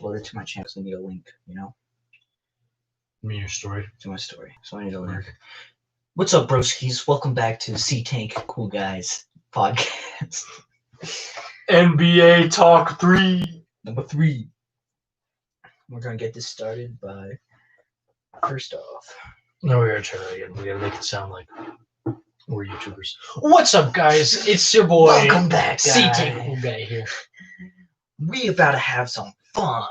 upload it to my channel. So I need a link, you know, Me your story. to my story. So I need a link. What's up, broskies? Welcome back to C-Tank Cool Guys podcast. NBA Talk 3. Number 3. We're gonna get this started by first off. No, we gotta try that again. We gotta make it sound like we're YouTubers. What's up, guys? It's your boy. Welcome back, guys. C-Tank Cool Guy here. We about to have some fun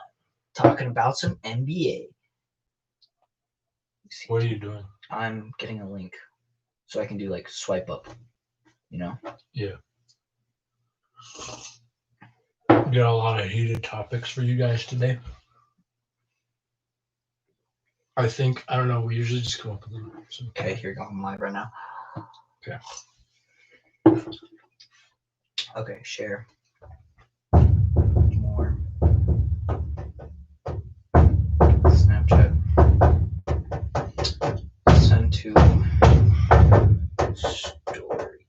talking about some NBA. What are you doing? I'm getting a link so I can do like swipe up, you know? Yeah. We got a lot of heated topics for you guys today. I don't know, we usually just come up with them. So. Okay, here we go. I'm live right now. Okay. Okay, share. More. Snapchat. Send to story.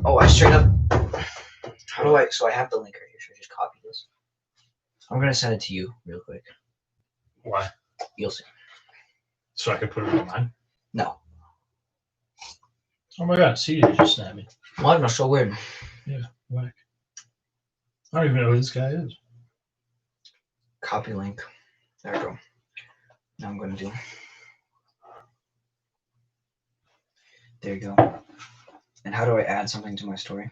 Oh, I straight up. How do I? So I have the link right here. Should I just copy this? I'm gonna send it to you real quick. Why? You'll see. So I can put it on mine? No. Oh my god, see, you just snapped me. Why? That's so weird. Yeah, whack. I don't even know who this guy is. Copy link. There we go. Now I'm gonna do. There you go. And how do I add something to my story?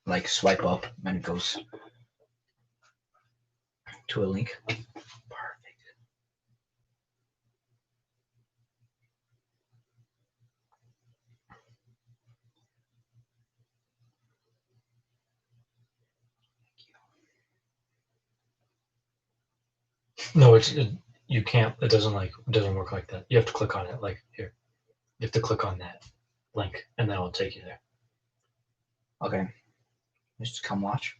Like swipe up and it goes to a link. Perfect. No, you can't. It doesn't work like that. You have to click on it. Like here, you have to click on that link, and then it'll take you there. Okay. Just come watch.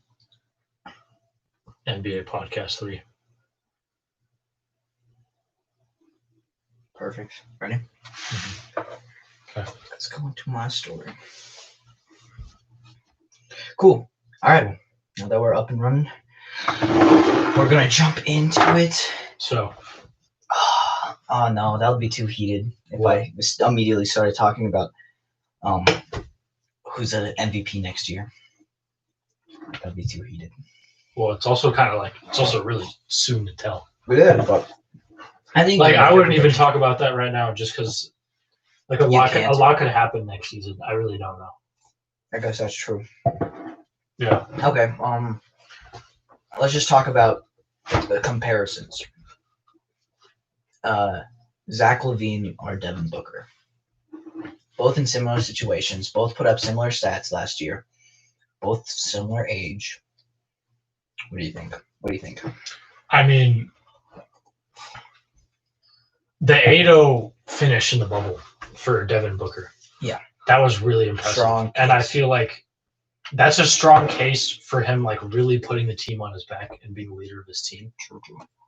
NBA Podcast 3. Perfect. Ready? Mm-hmm. Okay. Let's go into my story. Cool. All right. Now that we're up and running, we're gonna jump into it. So. Oh no, that would be too heated if What? I immediately started talking about who's an MVP next year. That'd be too heated. Well, it's also really soon to tell. Yeah, but I think I wouldn't even talk about that right now, just because a lot could happen next season. I really don't know. I guess that's true. Yeah. Okay. Let's just talk about the comparisons. Zach LaVine or Devin Booker. Both in similar situations. Both put up similar stats last year. Both similar age. What do you think? I mean, the 8-0 finish in the bubble for Devin Booker. Yeah. That was really impressive. Strong. And I feel like that's a strong case for him, really putting the team on his back and being the leader of his team. True.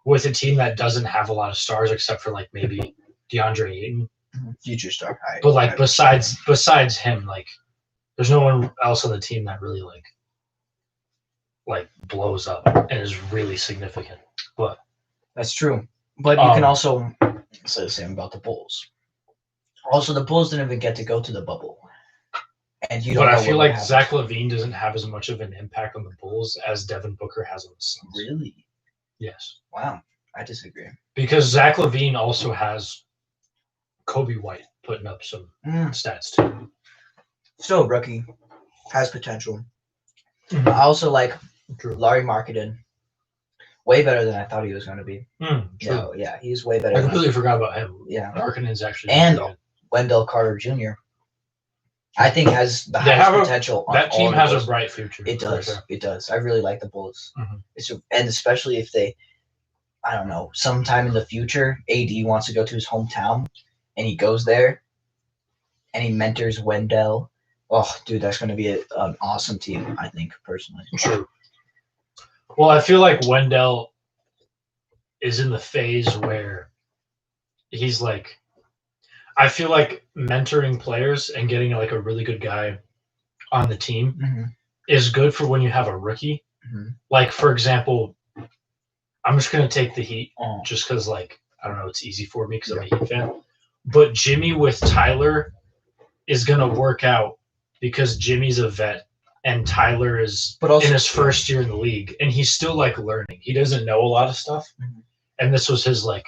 With a team that doesn't have a lot of stars except for maybe DeAndre Ayton. Future star. But besides him, there's no one else on the team that really blows up and is really significant. But that's true. But you can also say the same about the Bulls. Also, the Bulls didn't even get to go to the bubble. And you don't know I feel what like happens. Zach LaVine doesn't have as much of an impact on the Bulls as Devin Booker has on the Suns. Really? Yes. Wow. I disagree. Because Zach LaVine also has Kobe White putting up some stats too. Still a rookie. Has potential. Mm-hmm. I also like Larry Marketing. Way better than I thought he was going to be. True. Yeah, he's way better. I completely forgot about him. Yeah. Marketing's actually and good. Wendell Carter Jr. I think has the highest potential. That team has a bright future. It does. Sure. It does. I really like the Bulls. Mm-hmm. And especially if they, I don't know, sometime in the future, AD wants to go to his hometown, and he goes there, and he mentors Wendell. Oh, dude, that's going to be an awesome team, I think, personally. True. Well, I feel like Wendell is in the phase where he's I feel like mentoring players and getting a really good guy on the team is good for when you have a rookie. For example, I'm just gonna take the Heat Oh, just because, like, I don't know, it's easy for me because I'm a Heat fan. But Jimmy with Tyler is gonna work out because Jimmy's a vet and Tyler is but also in his first year in the league, and he's still like learning. He doesn't know a lot of stuff, Mhm. and this was his like,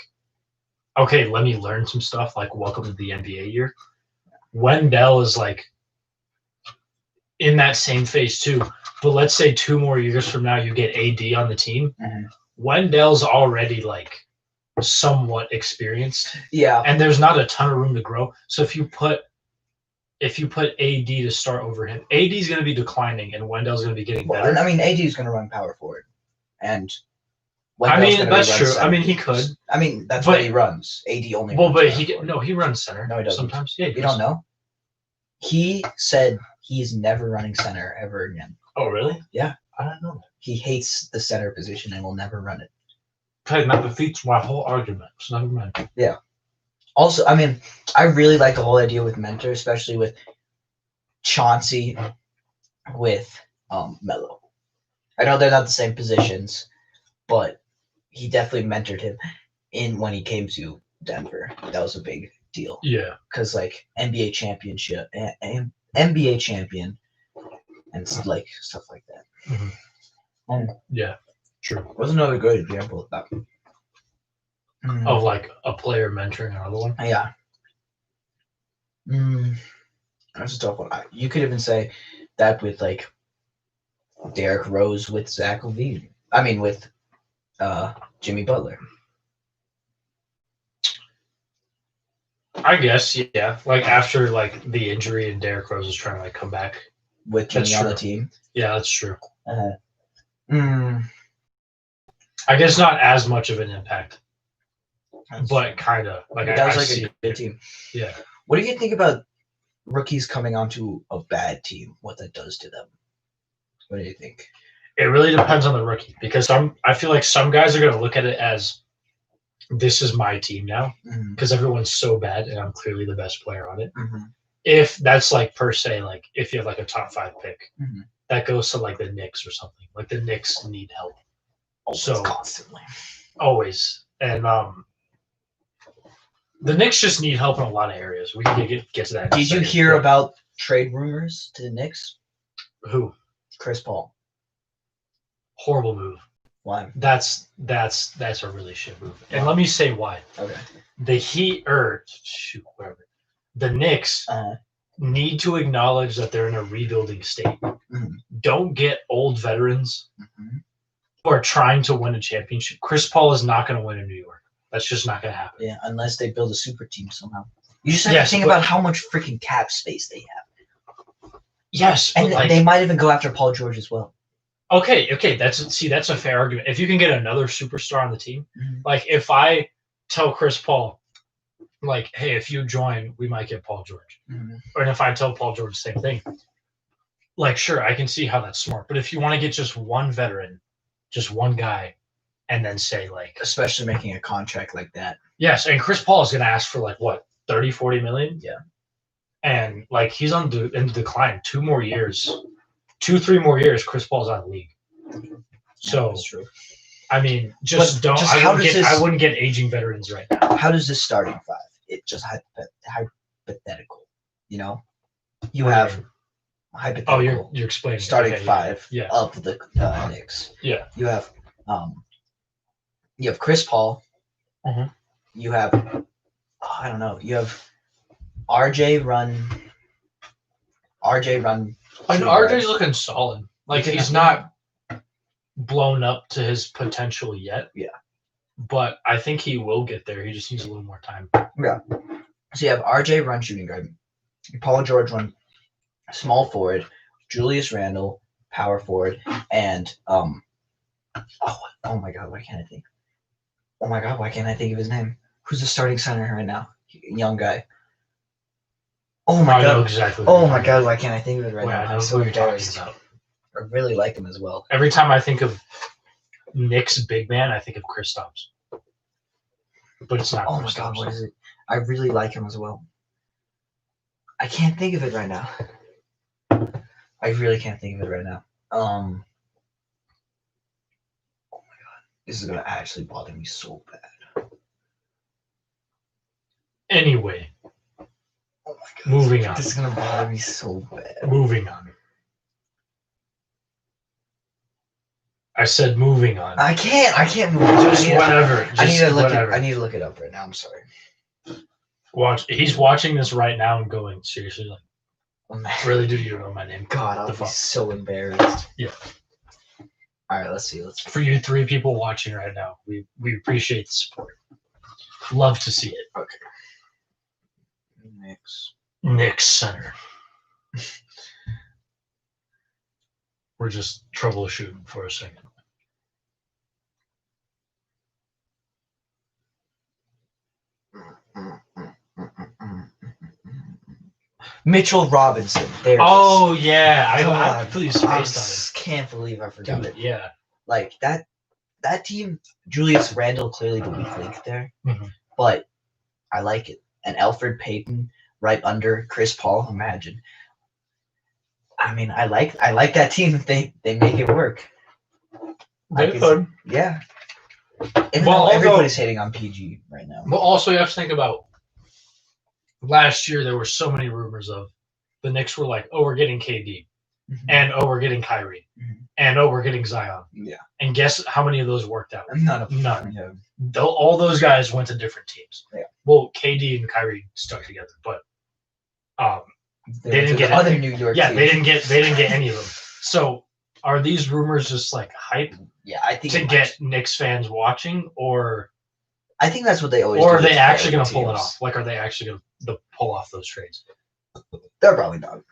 okay, let me learn some stuff. Like, welcome to the NBA year. Wendell is like in that same phase too. But let's say 2 more years from now, you get AD on the team. Mhm. Wendell's already like somewhat experienced, Yeah, and there's not a ton of room to grow. So if you put AD to start over him, AD's going to be declining, and Wendell's going to be getting well, better. and I mean, AD is going to run power forward, and I Wendell's mean, gonna that's run true. I center. mean, he could. I mean, that's But- what he runs. AD only. Well, runs but power forward. he runs center. No, he doesn't. Sometimes. Yeah, You don't know. He said he's never running center ever again. Oh, really? Yeah. I don't know. He hates the center position and will never run it. Okay, that defeats my whole argument. So never mind. Also, I mean, I really like the whole idea with mentor, especially with Chauncey, with Melo. I know they're not the same positions, but he definitely mentored him in when he came to Denver. That was a big deal Yeah. because like NBA championship, NBA champion, and like stuff like that. Yeah. True. Was another good example of that. Of like a player mentoring another one. Yeah. That's a tough one. You could even say that with like Derrick Rose with Zach LaVine. I mean, with Jimmy Butler. I guess, yeah. Like after like the injury and Derrick Rose was trying to like come back. With Jimmy That's on the true. team. Yeah, that's true. I I guess not as much of an impact, That's but kind of like that I was like see a good team. Yeah. What do you think about rookies coming onto a bad team? What that does to them? What do you think? It really depends on the rookie because I feel like some guys are going to look at it as this is my team now because everyone's so bad and I'm clearly the best player on it. If that's like per se, like if you have like a top 5 pick, Mhm. that goes to like the Knicks or something. Like the Knicks need help So constantly. always, and the Knicks just need help in a lot of areas. We can get to that. in a Did you second, hear but- about trade rumors to the Knicks? who? Chris Paul. Horrible move. Why? That's a really shit move. And let me say why. Okay. The Heat whatever. The Knicks need to acknowledge that they're in a rebuilding state. Mhm. Don't get old veterans who are trying to win a championship. Chris Paul is not going to win in New York. That's just not going to happen. Yeah, unless they build a super team somehow. You just have Yes, to think but- about how much freaking cap space they have. Yes, but And like, they might even go after Paul George as well. okay, that's a fair argument. If you can get another superstar on the team, Mhm. like if I tell Chris Paul, like, hey, if you join, we might get Paul George. Or if I tell Paul George the same thing, like, sure, I can see how that's smart. But if you want to get just one veteran, just one guy, and then say like, Especially making a contract like that. yes, and Chris Paul is going to ask for like what, 30, 40 million? Yeah. And like he's in decline. 2 more years, 3 more years, Chris Paul's out of the league. So that's true. I mean, just But don't. just I, how wouldn't does get, this- I wouldn't get aging veterans right now. How does this starting 5? It just hypothetical. You know, you have hypothetical. Oh, you're explaining starting okay, 5 Yeah. of the Knicks. Yeah. You have Chris Paul. Mhm. You have I don't know. You have RJ run. And shooting RJ's guard. looking solid. Like You think he's that's- not blown up to his potential yet. Yeah. But I think he will get there. He just needs a little more time. So you have RJ run shooting guard, Paul George run small forward, Julius Randle power forward, and oh my god, why can't I think? Oh my god, why can't I think of his name? Who's the starting center right now? Young guy. Oh my I know god. exactly. Oh my god, why can't I think of it right Wait, now? I know I'm so who you're talking embarrassed. about. I really like him as well. Every time I think of Knicks big man, I think of Kristaps. But it's not. Oh my god, what is it? I really like him as well. I can't think of it right now. I really can't think of it right now. Oh my god. This is gonna actually bother me so bad. Anyway, Oh my god. moving on. This is gonna bother me so bad. Moving on. I said moving on. I can't move on. Just whatever. I need Just to look whatever. it. I need to look it up right now. I'm sorry. Watch. He's watching this right now and going, seriously, like, Oh, man. really, do you know my name? God, I'll The be fuck? so embarrassed. Yeah. All right, let's see. For you 3 people watching right now, we appreciate the support. Love to see it. Okay. Next. Knicks center. We're just troubleshooting for a second. Mitchell Robinson. There. Oh yeah, I God, completely I spaced can't believe I on forgot it. it. Dude, yeah. Like that team. Julius Randle clearly the weak link there, Mhm. but I like it. And Alfred Payton right under Chris Paul. Imagine. I mean, I like that team if they make it work. I They could- could. Yeah. Even Well, though although- everybody's hating on PG right now. But also, you have to think about last year. There were so many rumors of the Knicks were like, "Oh, we're getting KD," Mhm. and "Oh, we're getting Kyrie," Mhm. and "Oh, we're getting Zion." Yeah. And guess how many of those worked out? None of None. Yeah. All those guys went to different teams. Yeah. Well, KD and Kyrie stuck together, but They didn't to get the other it. New York. yeah, team. they didn't get any of them. So, are these rumors just like hype Yeah, I think to it get Knicks fans watching, or I think that's what they always. or do are they with actually other going to pull it teams. off? Like, are they actually going to pull off those trades? They're probably not.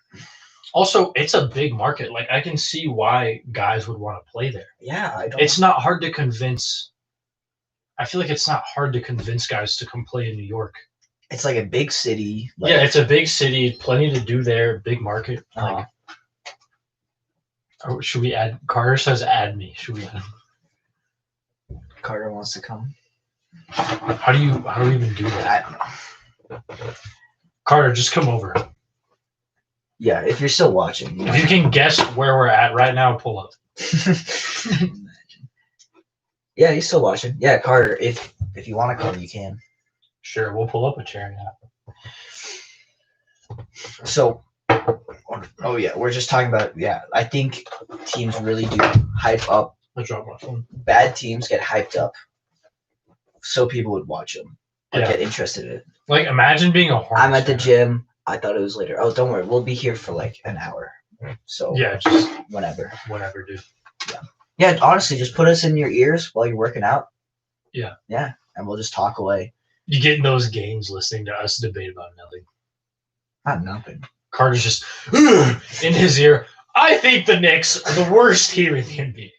Also, it's a big market. Like, I can see why guys would want to play there. Yeah, I don't. It's not hard to convince. I feel like it's not hard to convince guys to come play in New York. It's like a big city. Like, Yeah, it's a big city, plenty to do there, big market. uh, Like, should we add? Carter says, "Add me." Should we? Add him? Carter wants to come. How do you even do that? I don't know. Carter, just come over. Yeah, if you're still watching. If you can guess where we're at right now, pull up. Yeah, he's still watching. Yeah, Carter. If you want to come, you can. Sure, we'll pull up a chair now. So, oh yeah, we're just talking about. Yeah, I think teams really do hype up. I dropped my phone. Bad teams get hyped up, so people would watch them or Yeah. get interested in it. Like, imagine being a Hornets I'm at the fan. gym. I thought it was later. Oh, don't worry. We'll be here for like an hour. So Yeah, just whenever. whatever, dude. Yeah, honestly, just put us in your ears while you're working out. Yeah. Yeah, and we'll just talk away. You get in those games listening to us debate about nothing. Not nothing. Carter's just in his ear. I think the Knicks are the worst team in the NBA.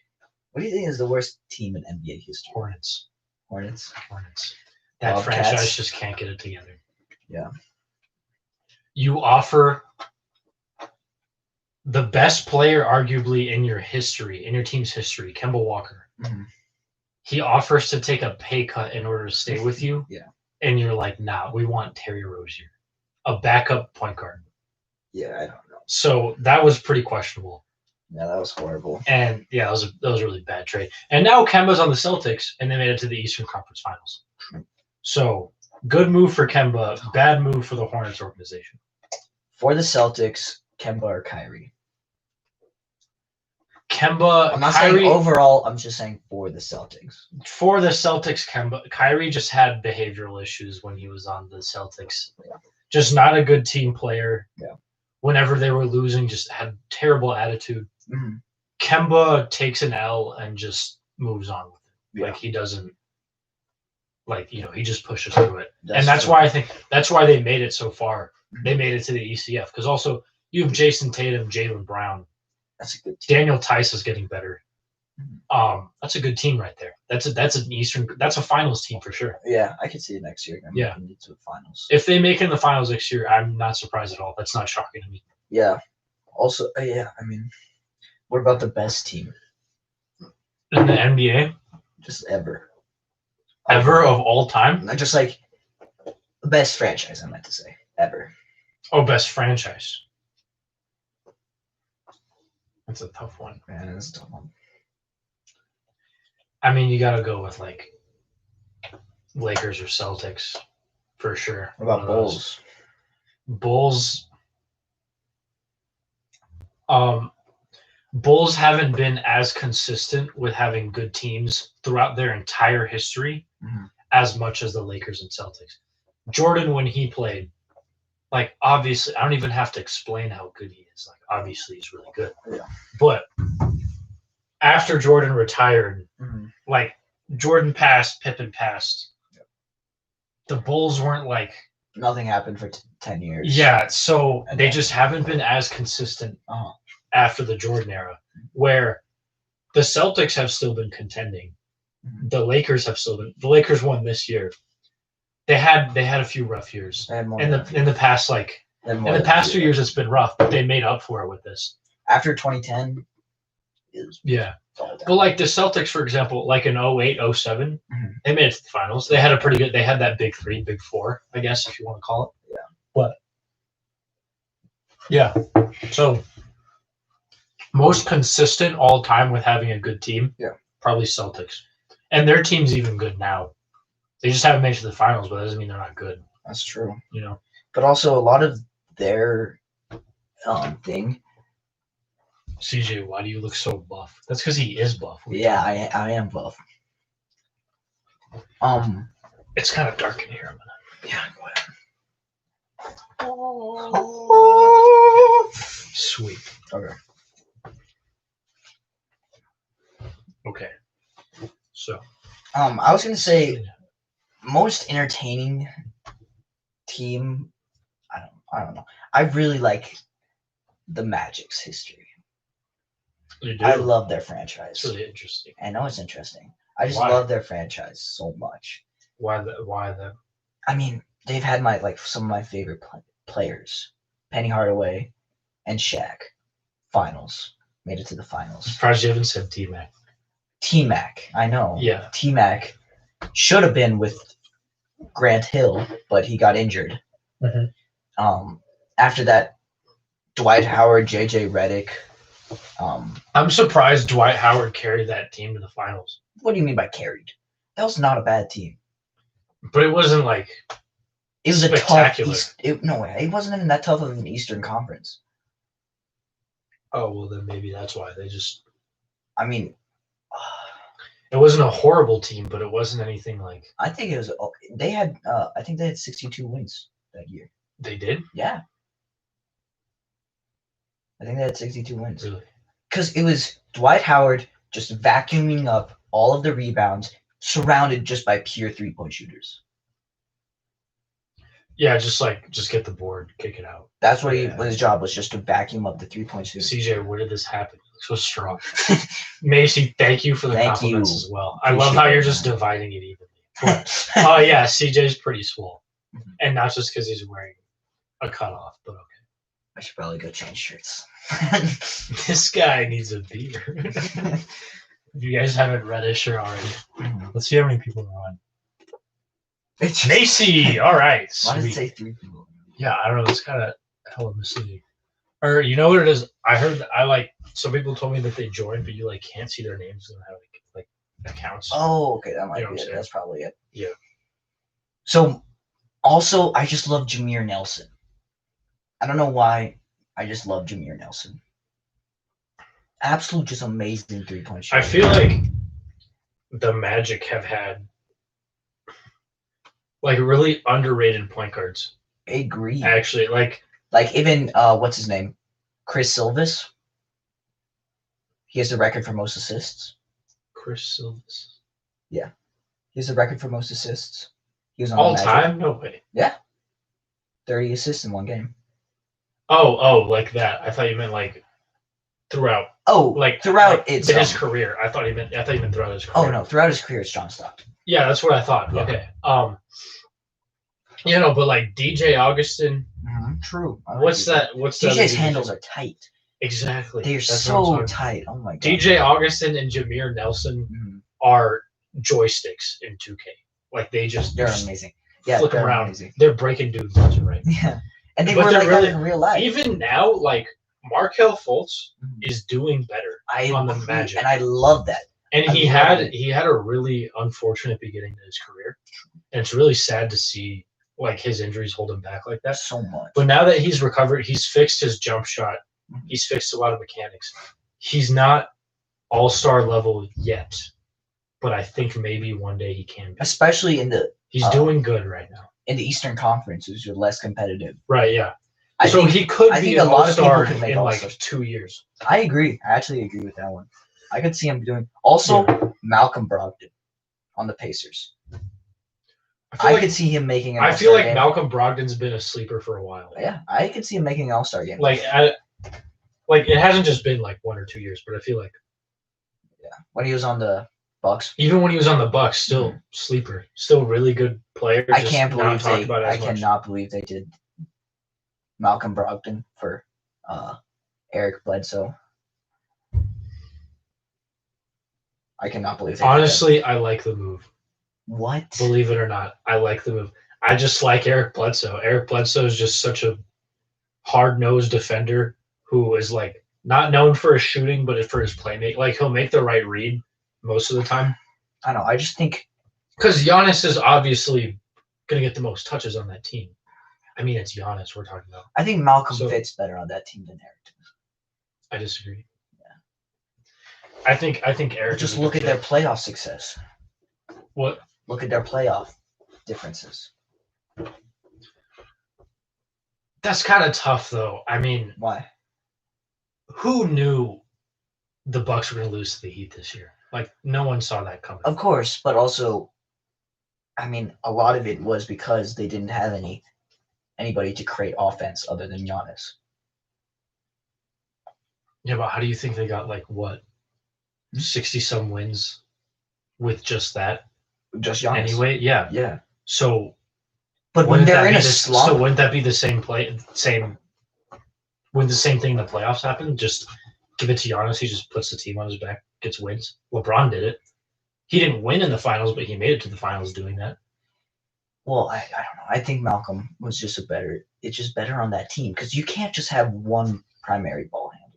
What do you think is the worst team in NBA history? Hornets. Hornets. That Wildcats. franchise just can't get it together. Yeah. You offer the best player, arguably, in your history, in your team's history, Kemba Walker. Mhm. He offers to take a pay cut in order to stay with you. Yeah. And you're like, nah, we want Terry Rozier, a backup point guard. Yeah, I don't know. So that was pretty questionable. Yeah, that was horrible. And yeah, that was a really bad trade. And now Kemba's on the Celtics, and they made it to the Eastern Conference Finals. So good move for Kemba, bad move for the Hornets organization. For the Celtics, Kemba or Kyrie? Kemba, I'm not Kyrie, saying overall. I'm just saying for the Celtics. for the Celtics, Kyrie just had behavioral issues when he was on the Celtics. Yeah. Just not a good team player. Yeah. Whenever they were losing, just had terrible attitude. Mhm. Kemba takes an L and just moves on with it. Yeah. Like, he doesn't, like, he just pushes through it. That's And that's true. why I think that's why they made it so far. Mhm. They made it to the ECF because also you have Jason Tatum, Jaylen Brown, That's a good team. Daniel Tice is getting better. That's a good team right there. That's a finals team for sure. Yeah, I could see it next year. Yeah. Making it to the finals. If they make it in the finals next year, I'm not surprised at all. That's not shocking to me. Yeah. Also, yeah. I mean, what about the best team In the NBA, just ever? ever of all time, Not just like the best franchise. I meant to say ever. best franchise. That's a tough one. Man, that's a tough one. I mean, you got to go with like Lakers or Celtics for sure. What about One of those. Bulls? Bulls. Bulls haven't been as consistent with having good teams throughout their entire history Mhm. as much as the Lakers and Celtics. Jordan, when he played, like obviously, I don't even have to explain how good he is. Like obviously, he's really good. Yeah. But after Jordan retired, Mhm. like Jordan passed, Pippen passed. The Bulls weren't like Nothing happened for 10 years. yeah, so And they then- just haven't been as consistent Uh-huh. after the Jordan era, where the Celtics have still been contending. Mhm. The Lakers have still been. The Lakers won this year. They had a few rough years They had more in than- the past they had in more the than past a 2 few. years. It's been rough, but they made up for it with this. After 2010, it was Yeah, all down. but like the Celtics, for example, like in 08, 07, Mhm. they made it to the finals. They had a pretty good. They had that big three, big four, I guess if you want to call it. Yeah. But yeah, so most consistent all time with having a good team. Yeah. Probably Celtics, and their team's even good now. They just haven't made it to the finals, but that doesn't mean they're not good. That's true. You know. But also a lot of their thing. CJ, why do you look so buff? That's because he is buff. Yeah, I am buff. It's kind of dark in here. I'm Yeah, go ahead. gonna sweet. Okay. Okay. So I was gonna say most entertaining team. I don't know. I really like the Magic's history. you do. I love their franchise. It's really interesting. I know it's interesting. I just Why? love their franchise so much. Why the I mean, they've had some of my favorite players, Penny Hardaway and Shaq. Finals, made it to the finals. surprised you haven't said T-Mac. T-Mac, I know. Yeah. T-Mac should have been with Grant Hill, but he got injured. Mhm. After that, Dwight Howard, JJ Redick. I'm surprised Dwight Howard carried that team to the finals. What do you mean by carried? That was not a bad team. But it wasn't like It was a tough Spectacular. East. No way. It wasn't even that tough of an Eastern Conference. oh well then maybe that's why they just I mean, it wasn't a horrible team, but it wasn't anything like I think it was. They had. I think they had 62 wins that year. they did. Yeah. I think they had 62 wins. Really? Because it was Dwight Howard just vacuuming up all of the rebounds, surrounded just by pure 3-point shooters. Yeah, just get the board, kick it out. That's what Yeah. his job was, just to vacuum up the 3-point shooters. CJ, where did this happen? You look so strong. Macy, thank you for the Thank compliments you. as well. I love how Appreciate you're it, just man. dividing it evenly. Oh yeah, CJ's pretty swole, Mhm. and not just because he's wearing a cutoff, but okay. I should probably go change shirts. This guy needs a beer. If you guys haven't read his shirt already, let's see how many people are on. It's Macy, all right, Why does it sweet. say 3 people? Yeah, I don't know. It's kind of hella misleading. Or you know what it is? I heard that some people told me that they joined, but you can't see their names and have like accounts. Oh, okay, that might You know what be I'm it. saying? That's probably it. Yeah. So, also, I just love Jameer Nelson. I don't know why. I just love Jameer Nelson. Absolute, just amazing 3-point shooter. I feel like the Magic have had really underrated point guards. I agree. Actually, Like even what's his name, Chris Silvis. He has the record for most assists. Chris Silvis. He has the record for most assists. He was on the All Magic. time? No way. 30 assists in one game. Oh, like that. I thought you meant throughout. Oh, throughout it's his career. I thought you meant throughout his career. Oh no, throughout his career it's John Stockton. Yeah, that's what I thought. Yeah. Okay. But DJ Augustin. True. I like What's DJ. that? What's that? DJ's handles are tight. Exactly. They're That's what I'm so talking- tight. Oh my god. DJ Augustin and Jameer Nelson Mhm. are joysticks in 2K. They just They're amazing. Yeah, flick 'em they're around. amazing. They're breaking dudes left and right. Yeah, and they But were they're like really- that in real life. Even now, Markel Fultz Mhm. is doing better I on the agree, Magic. and I love that. And I he love had it. he had a really unfortunate beginning to his career, and it's really sad to see like his injuries hold him back like that. So much. But now that he's recovered, he's fixed his jump shot. He's fixed a lot of mechanics. He's not all-star level yet, but I think maybe one day he can be. Especially in the He's doing good right now. Eastern Conference, which are less competitive. Right, yeah. I So think, he could I be think an a lot of people all-star could make in like all-stars. 2 years. I agree. I actually agree with that one. I could see him doing. Also, Malcolm Brogdon on the Pacers. I could see him making an I all-star feel like game. Malcolm Brogdon's been a sleeper for a while. Yeah, I could see him making an all-star game. Like it hasn't just been like 1 or 2 years, but I feel like when he was on the Bucks. even when he was on the Bucks, still sleeper, still really good player. I just can't not believe talked they. about I as much. cannot believe they did Malcolm Brogdon for Eric Bledsoe. I cannot believe they did that. Honestly, I like the move. What? Believe it or not, I like the move. I just like Eric Bledsoe. Eric Bledsoe is just such a hard-nosed defender who is like not known for his shooting, but for his playmaking. Like he'll make the right read most of the time. I don't know. I just think Because Giannis is obviously going to get the most touches on that team. I mean, it's Giannis we're talking about. I think Malcolm So- fits better on that team than Eric does. I disagree. Yeah. I think Eric. Just is a look good at their fit. playoff success. What? Look at their playoff differences. That's kind of tough, though. I mean, Why? who knew the Bucks were going to lose to the Heat this year? Like, no one saw that coming. Of course, but also, I mean, a lot of it was because they didn't have anybody to create offense other than Giannis. Yeah, but how do you think they got like what 60-some wins with just that? Just Giannis. Anyway, yeah. Yeah. So, But when wouldn't they're that in be a the- slump, so wouldn't that be the same play? When the same thing in the playoffs happened, just give it to Giannis. He just puts the team on his back, gets wins. LeBron did it. He didn't win in the finals, but he made it to the finals doing that. well, I don't know. I think Malcolm was just it's just better on that team because you can't just have one primary ball handler.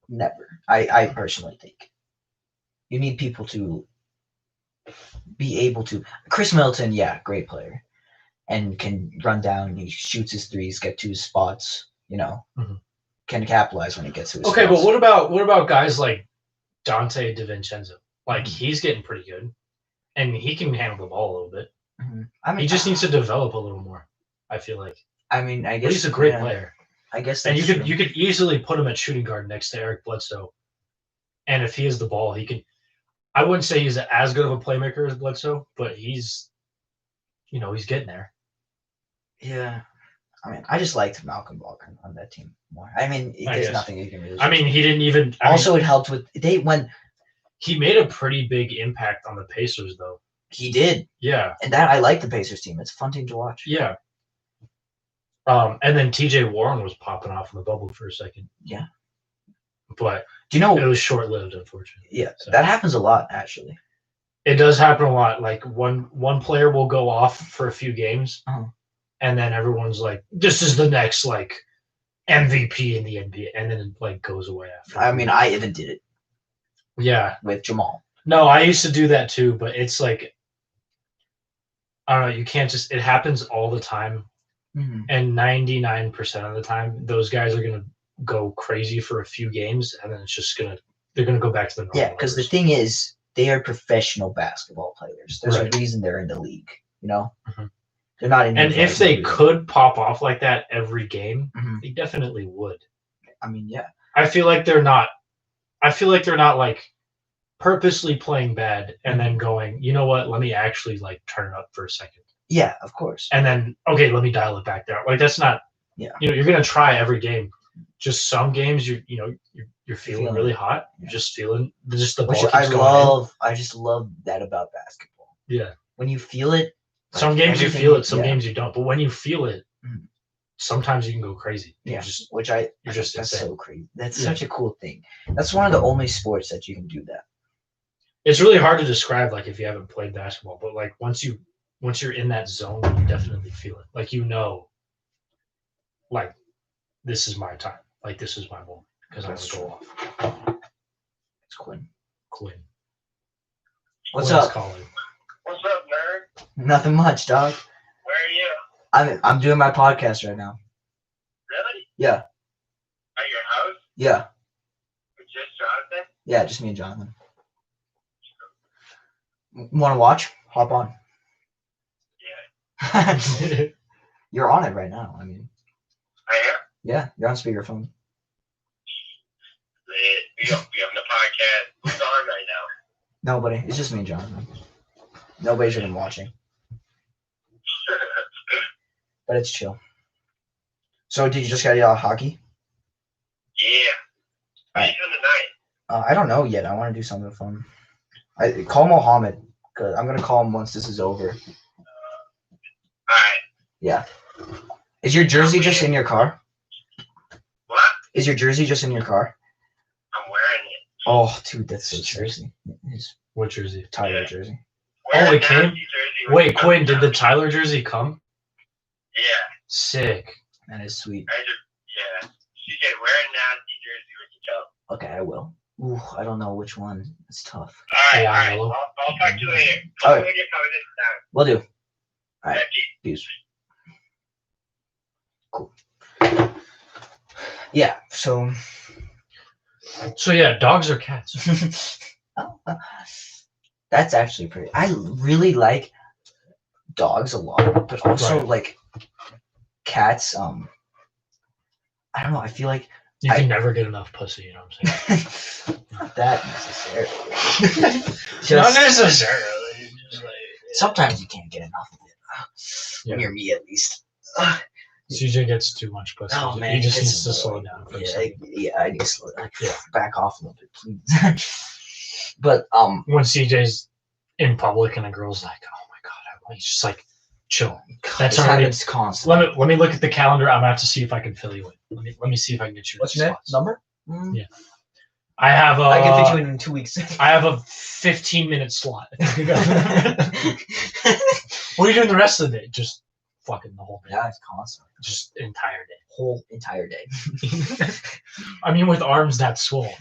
Never. I personally think. You need people to be able to. Chris Middleton, yeah, great player. And can run down, he shoots his threes, get to his spots, Mhm. can capitalize when he gets to his Okay, spots. but what about guys like Dante DiVincenzo? Like he's getting pretty good, and he can handle the ball a little bit. I mean, He just needs to develop a little more. I feel like. I mean, I But guess he's a great yeah, player, I guess and that's you could easily put him at shooting guard next to Eric Bledsoe, and if he has the ball, he can. I wouldn't say he's as good of a playmaker as Bledsoe, but he's getting there. Yeah. I mean, I just liked Malcolm Walker on that team more. I mean, I there's guess. nothing you can really. I mean, he didn't even. Also, it helped with when he made a pretty big impact on the Pacers, though. he did, Yeah, and that I like the Pacers team. It's a fun team to watch. yeah. And then T.J. Warren was popping off in the bubble for a second. Yeah. But Do you know? it was short-lived, unfortunately. Yeah, So- that happens a lot actually. It does happen a lot. Like one player will go off for a few games, Uh-huh. and then everyone's like, "This is the next like MVP in the NBA," and then it like goes away after. I mean, I even did it yeah. with Jamal. No, I used to do that too, but it's like I don't know. You can't just. It happens all the time, and 99% of the time, those guys are gonna go crazy for a few games, and then they're gonna go back to the normal. Yeah, because the numbers. thing is, they are professional basketball players. There's Right. a reason they're in the league. Mhm. They're not in. And if they could pop off like that every game, Mhm. they definitely would. I mean, yeah. I feel like they're not like purposely playing bad and then going, you know what, let me actually like turn it up for a second. Yeah, of course. And then okay, let me dial it back down. Like that's not Yeah. you're gonna try every game. Just some games you're feeling Feeling really it. hot. You're just feeling just the ball Which keeps I going love. I just love that about basketball. in. Yeah. When you feel it. Some like, games you everything- feel it, some yeah. games you don't. But when you feel it, Mhm. sometimes you can go crazy. You Yeah, just which you're just that's insane. so crazy. That's Yeah. such a cool thing. That's one of the only sports that you can do that. It's really hard to describe like if you haven't played basketball, but like once you're in that zone, you definitely feel it. Like like this is my time. Like this is my moment because I'm That's gonna go off. It's cool. Quinn. What's Quinn's up? calling. What's up, nerd? Nothing much, dog. Where are you? I'm doing my podcast right now. Really? Yeah. At your house? Yeah. With just Jonathan? Yeah, just me and Jonathan. Want to watch? Hop on. Yeah. You're on it right now. I mean, I am? yeah, you're on speakerphone. We on the podcast. Who's on right now? Nobody. It's just me and Jonathan. Nobody's even watching, but it's chill. So, did you just get out of hockey? Yeah. What are you doing tonight? I don't know yet. I want to do something fun. I call Mohammed. Cause I'm gonna call him once this is over. Alright. Yeah. Is your jersey just in your car? What? Is your jersey just in your car? I'm wearing it. Oh, dude, that's so Jersey? sexy. His What jersey? Tyler jersey. Wear Oh, a it came? nasty jersey when Wait, you come Quinn, did the down. Tyler jersey come? Yeah. Sick. That is sweet. Yeah. She said wear a nasty jersey when you come. Okay, I will. Ooh, I don't know which one. It's tough. Alright, Yeah, alright. hello. I'll talk to you later. All I'll right. when you're coming in town. Will do. All right. Becky. Peace. Cool. Yeah. So. So yeah, dogs or cats? That's actually pretty. I really like dogs a lot, but also Right. like cats. I don't know. I feel like You can never get enough pussy, you know what I'm saying? not that necessarily. Not Just necessarily. Just like, sometimes you can't get enough of it. Yeah. Near me, at least. CJ gets too much pussy. Oh man, he just it's needs to slow annoying. down for a Yeah, second. I need to slow like, Yeah. back off a little bit, please. But When CJ's in public and a girl's like, "Oh my god," he's just like, "Chill." That's this already. happens constantly. Let me look at the calendar. I'm gonna have to see if I can fill you in. Let me see if I can get you. What's in your name? spots. Number? Mm. Yeah. I have a. I can fit you in 2 weeks. I have a 15-minute slot. What are you doing the rest of the day? Just fucking the whole day. Yeah, it's constantly. Just entire day. Whole entire day. I mean, with arms that swole.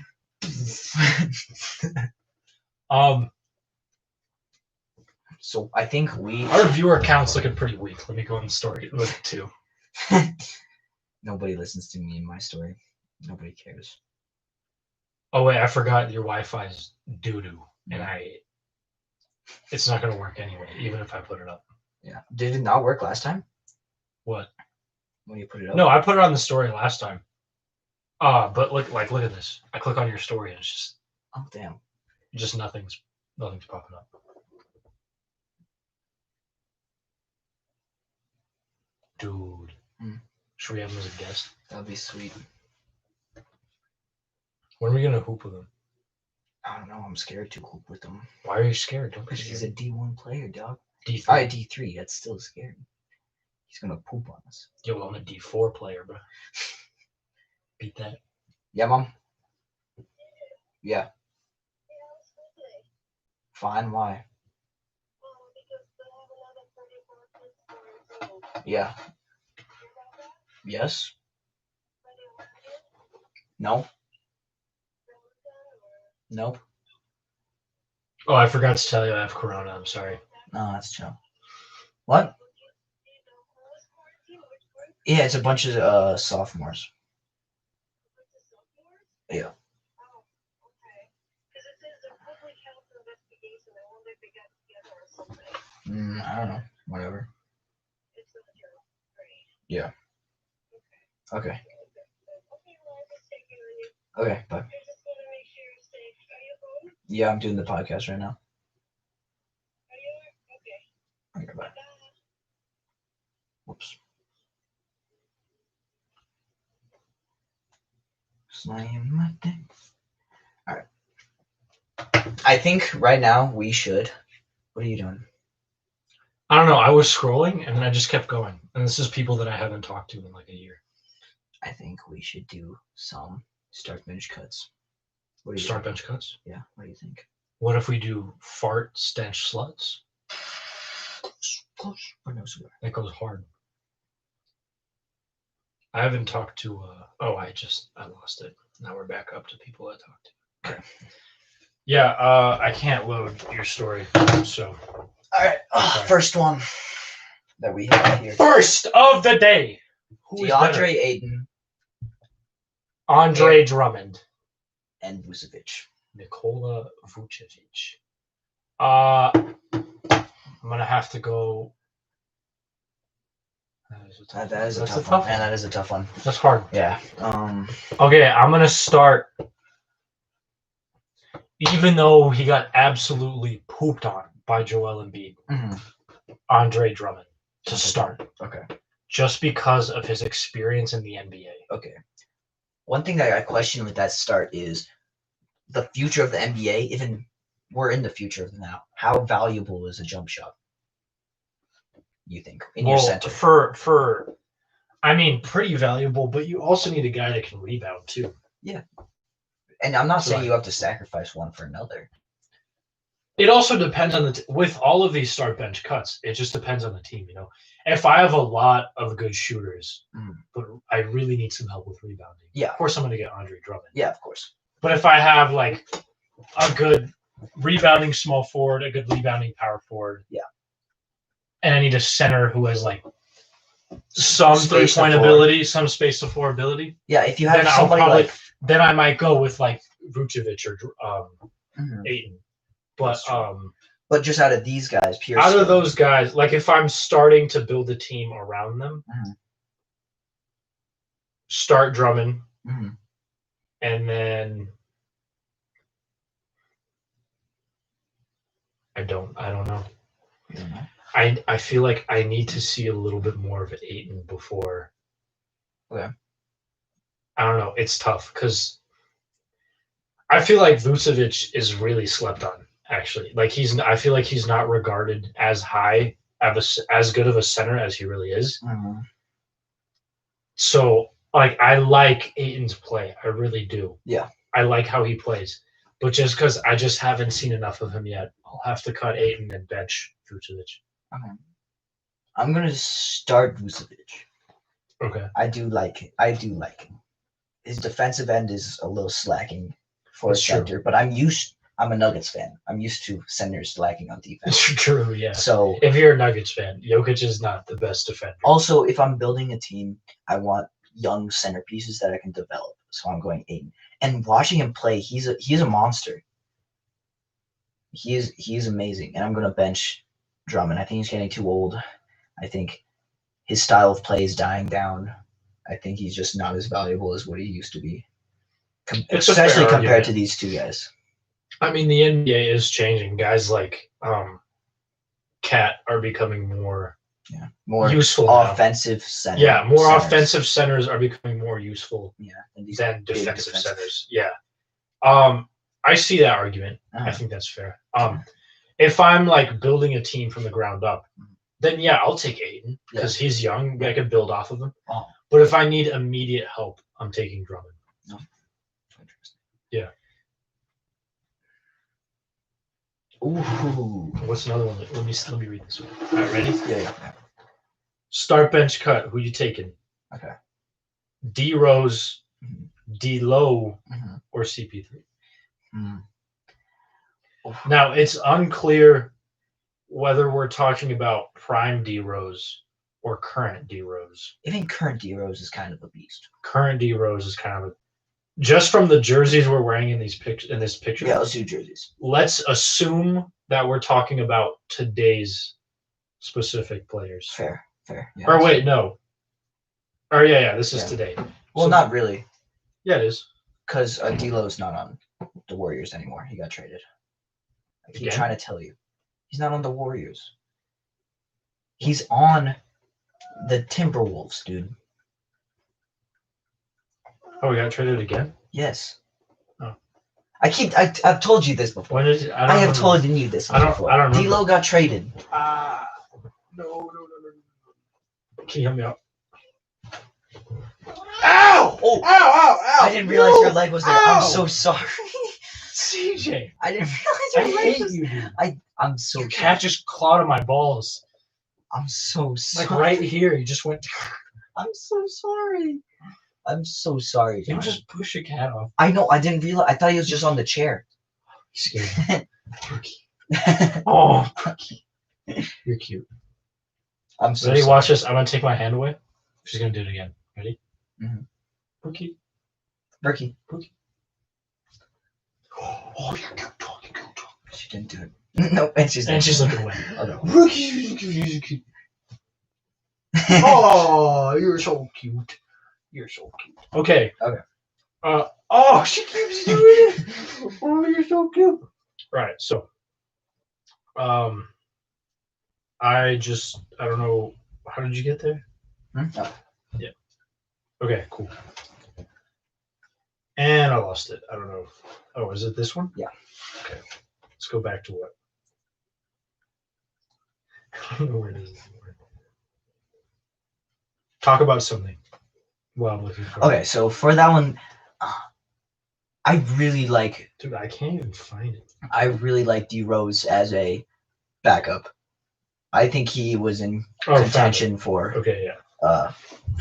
So I think we. Our viewer count's looking pretty weak. Let me go in the story. Look at 2. Nobody listens to me in my story. Nobody cares. Oh wait, I forgot your Wi-Fi's doo doo, and it's not gonna work anyway, even if I put it up. Yeah. Did it not work last time What? when you put it up? No, I put it on the story last time. But look at this. I click on your story and it's Oh damn. just nothing's popping up. Dude, should we have him as a guest? That'd be sweet. When are we gonna hoop with him? I don't know. I'm scared to hoop with him Why are you scared? Don't be because he's a scared. D1 player, dog. D3. D3. That's still scary. He's gonna poop on us. Yo, I'm a D4 player, bro. Beat that. Yeah, mom. Yeah. Fine. Why? Yeah. Yes. No. Nope. Oh, I forgot to tell you I have Corona. I'm sorry. No, that's chill. What? Yeah, it's a bunch of sophomores. Yeah. I don't know. Whatever. Yeah. Okay. Okay, bye. Yeah, I'm doing the podcast right now. Okay, bye. Whoops. Slam my thing. Alright. I think right now we should. What are you doing? I don't know. I was scrolling and then I just kept going. And this is people that I haven't talked to in like a year. I think we should do some start bench cuts. What do you Start think? bench cuts. Yeah, what do you think? What if we do fart stench sluts? Close. Or no cigar. That goes hard. I haven't talked to. I lost it. Now we're back up to people I talked to. Okay. Yeah, I can't load your story, so. All right, Okay. first one that we have here. First of the day. Who is better? DeAndre Ayton Andre Drummond. and Vucevic. Nikola Vucevic. I'm gonna have to go. That is a That's tough one. Man, that is a tough one. That's hard. Yeah. Okay, I'm gonna start. Even though he got absolutely pooped on by Joel Embiid, Andre Drummond to start. Okay. Just because of his experience in the NBA. Okay. One thing that I question with that start is the future of the NBA. Even we're in the future of it now. How valuable is a jump shot? You think in your center? For I mean, pretty valuable, but you also need a guy that can rebound too. Yeah. And I'm not saying Right. you have to sacrifice one for another. It also depends on with all of these start bench cuts. It just depends on the team, you know. If I have a lot of good shooters, but I really need some help with rebounding, Yeah. of course I'm going to get Andre Drummond. Yeah, of course. But if I have like a good rebounding small forward, a good rebounding power forward, yeah, and I need a center who has like some Space to 3-point floor. ability, some space to floor ability, Yeah, if you have then somebody like then I might go with like Vucevic or Ayton. That's But true. But just out of these guys, pure out skill. of those guys, like if I'm starting to build a team around them, start Drummond, and then I don't know. I feel like I need to see a little bit more of Ayton before. Okay. I don't know. It's tough because I feel like Vucevic is really slept on. Actually, like I feel like he's not regarded as high, as good of a center as he really is. So, like, I like Ayton's play. I really do. Yeah. I like how he plays. But just because I just haven't seen enough of him yet, I'll have to cut Ayton and bench Vucevic. Okay. I'm going to start Vucevic. Okay. I do like him. His defensive end is a little slacking for That's a center, but I'm a Nuggets fan. I'm used to centers slacking on defense. It's true, yeah. So if you're a Nuggets fan, Jokic is not the best defender. Also, if I'm building a team, I want young centerpieces that I can develop. So I'm going Ayton. And watching him play, he's a monster. He is amazing. And I'm going to bench Drummond. I think he's getting too old. I think his style of play is dying down. I think he's just not as valuable as what he used to be, especially compared to these two guys. I mean, the NBA is changing. Guys like Cat are becoming more useful offensive centers. Yeah, more offensive centers are becoming more useful than defensive centers. Yeah. I see that argument. I think that's fair. If I'm like building a team from the ground up, then yeah, I'll take Ayton because he's young. I could build off of him. But if I need immediate help, I'm taking Drummond. Yeah. Ooh. What's another one? Let me read this one. All right, ready? Yeah. Start bench cut. Who you taking? Okay. D Rose, D Low, or CP3. Now it's unclear whether we're talking about prime D Rose or current D Rose. I think current D Rose is kind of a beast. Current D Rose is kind of just from the jerseys we're wearing in this picture. Yeah, let's do jerseys. Let's assume that we're talking about today's specific players. Fair. Yeah, or wait, no. Or yeah, this is today. Well, so, not really. Yeah, it is. Because D'Lo's not on the Warriors anymore. He got traded. I keep trying to tell you. He's not on the Warriors. He's on the Timberwolves, dude. Oh, we got traded again? Yes. Oh. I've told you this before. When is it? I have told you this before. I don't know. D'Lo got traded. No. Can you help me out? Ow! Oh! Ow! I didn't realize your leg was there. Ow! I'm so sorry. CJ. I didn't realize your leg was you, dude. I'm so Your cat just clawed at my balls. I'm so sorry. Like right here. You just went. I'm so sorry. I'm so sorry, John. You just push a cat off. I know. I didn't realize. I thought he was just on the chair. Scared. Oh, you're cute. I'm so Ready? sorry. Watch this. I'm gonna take my hand away. She's gonna do it again. Ready? Mhm. Pookie. Berkey. Oh, you're cute dog. You're cute dog. She didn't do it. No, and she's looking away. Okay. Oh, you're so cute. You're so cute. Okay. Okay. Oh, she keeps doing it. Oh, you're so cute. Right. So, I don't know. How did you get there? Oh. Okay, cool. And I lost it. I don't know. Oh, is it this one? Yeah. Okay. Let's go back to what? I don't know where it is anymore. Talk about something. Well, I'm looking for. Okay, so for that one, I really like Dude, I can't even find it. D Rose as a backup. I think he was in Oh, found it. contention for Okay, yeah.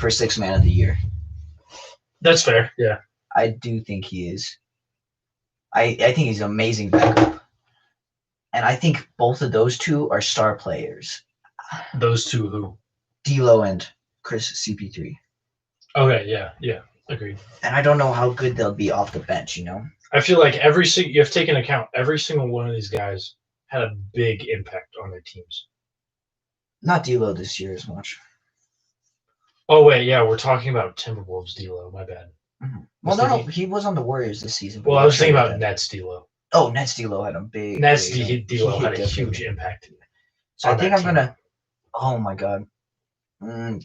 Sixth Man of the Year. That's fair. Yeah. I do think he is. I think he's an amazing backup. And I think both of those two are star players. Those two who? D'Lo and Chris CP3. Okay, yeah. Agreed. And I don't know how good they'll be off the bench, you know? I feel like you have to take into account every single one of these guys had a big impact on their teams. Not D'Lo this year as much. Oh wait, yeah, we're talking about Timberwolves D'Lo. My bad. Mm-hmm. Well, no, he was on the Warriors this season. Well, I was thinking about Nets D'Lo. Oh, Nets D'Lo had a big. Nets D'Lo had a huge impact. So I think I'm gonna. Oh my god,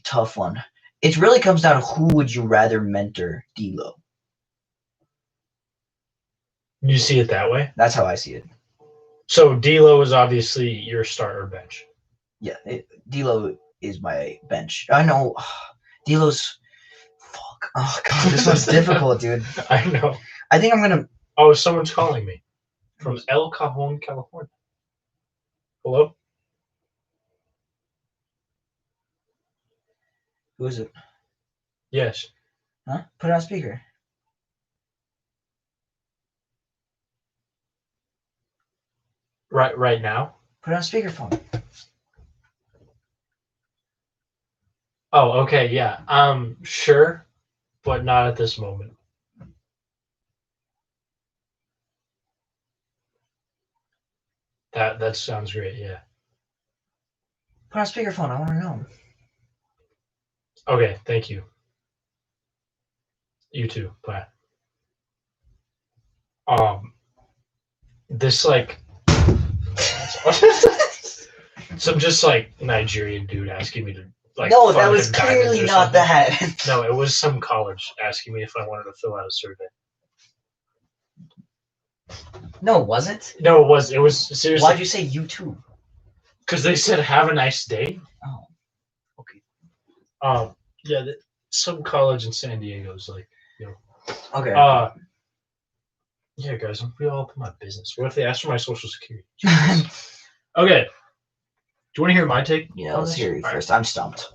tough one. It really comes down to who would you rather mentor, D'Lo. You see it that way? That's how I see it. So D'Lo is obviously your starter bench. Yeah, D'Lo is my bench. I know. D'Lo's. Fuck. Oh god, this one's difficult, dude. I know. I think I'm gonna. Oh, someone's calling me from El Cajon, California. Hello? Who is it? Yes. Huh? Put it on speaker. Right now? Put it on speakerphone. Oh, okay, yeah. Sure, but not at this moment. That sounds great, yeah. Put on speakerphone. I want to know. Okay, thank you. You too. Bye. This like some just like Nigerian dude asking me to like. No, that was fund him diamonds clearly or not something. that. No, it was some college asking me if I wanted to fill out a survey. No, was it? No, it was seriously. Why'd you say you too? Because they said have a nice day. Oh, okay. Yeah, some college in San Diego is like, you know. Okay. Yeah, guys, don't be all up in my business. What if they ask for my social security? Okay. Do you want to hear my take? Yeah, on let's this? hear you All right. first. I'm stumped.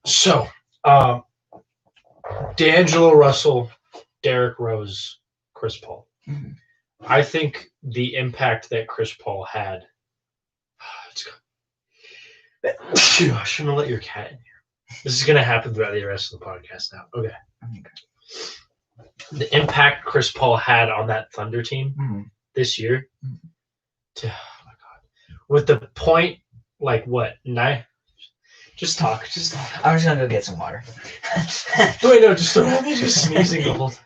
So, D'Angelo Russell, Derrick Rose, Chris Paul. Mhm. I think the impact that Chris Paul had. I shouldn't have let your cat in here. This is going to happen throughout the rest of the podcast now. Okay. The impact Chris Paul had on that Thunder team Mhm. this year. Mhm. Oh my God. With the point, like what? Just talk. Just talk. I'm just gonna go get some water. Wait, no, just don't have me just sneezing the whole time.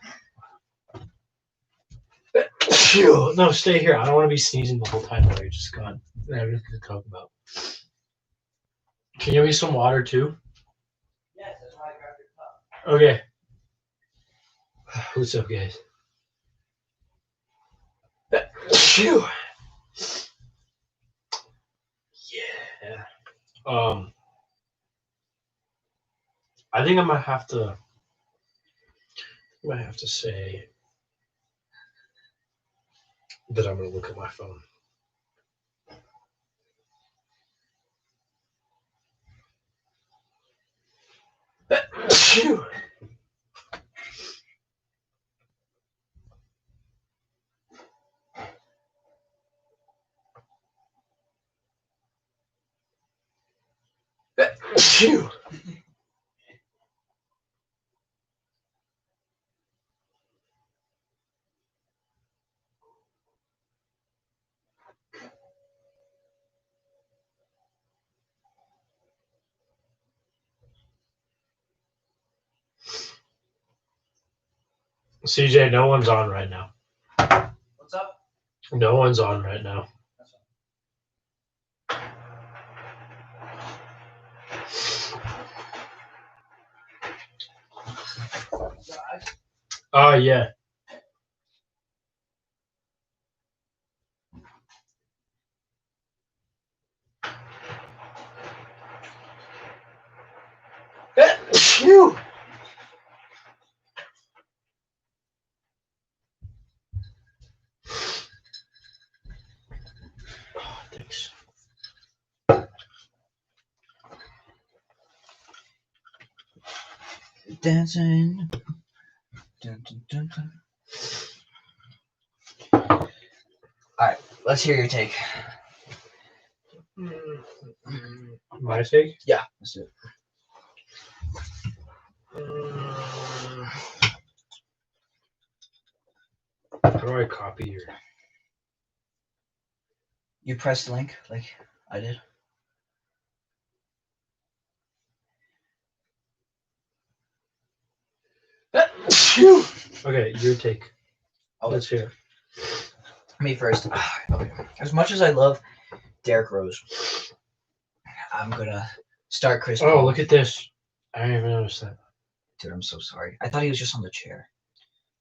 No, stay here. I don't want to be sneezing the whole time while you're just gone. I have nothing to talk about. Can you give me some water too? Yes, that's why I grabbed your cup. Okay. What's up, guys? Yeah. I think I might have to say that I'm gonna look at my phone. Phew. CJ, no one's on right now. What's up? No one's on right now. Yeah. Phew. Oh, thanks. Dancing. Dun, dun, dun, dun. All right, let's hear your take. My take? Yeah, let's do it. How do I copy your? You press the link like I did. Phew. Okay, your take. Oh, Let's hear. Me first. Okay. As much as I love Derrick Rose, I'm gonna start Chris Oh, Paul. look at this. I didn't even notice that. Dude, I'm so sorry. I thought he was just on the chair.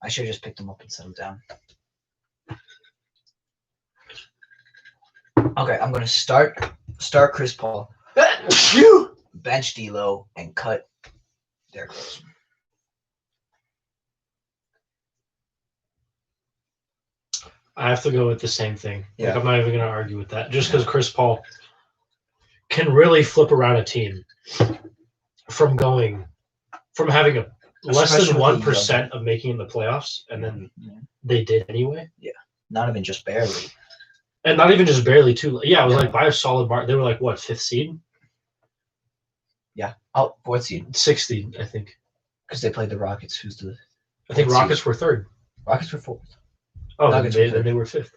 I should have just picked him up and set him down. Okay, I'm gonna start Chris Paul, Phew. bench D'Lo, and cut Derrick Rose. I have to go with the same thing. Yeah. Like, I'm not even going to argue with that. Just because Chris Paul can really flip around a team from having a less Especially than with the 1% of making in the playoffs, and then they did anyway. Not even just barely. And not even just barely, too. Yeah, it was like by a solid mark. They were like, what, 5th seed? Oh, 4th seed. 6th seed, I think. Because they played the Rockets. Who's the I think 4th Rockets were 3rd. Rockets were 4th. Oh, then Nuggets were then 3rd. they were 5th.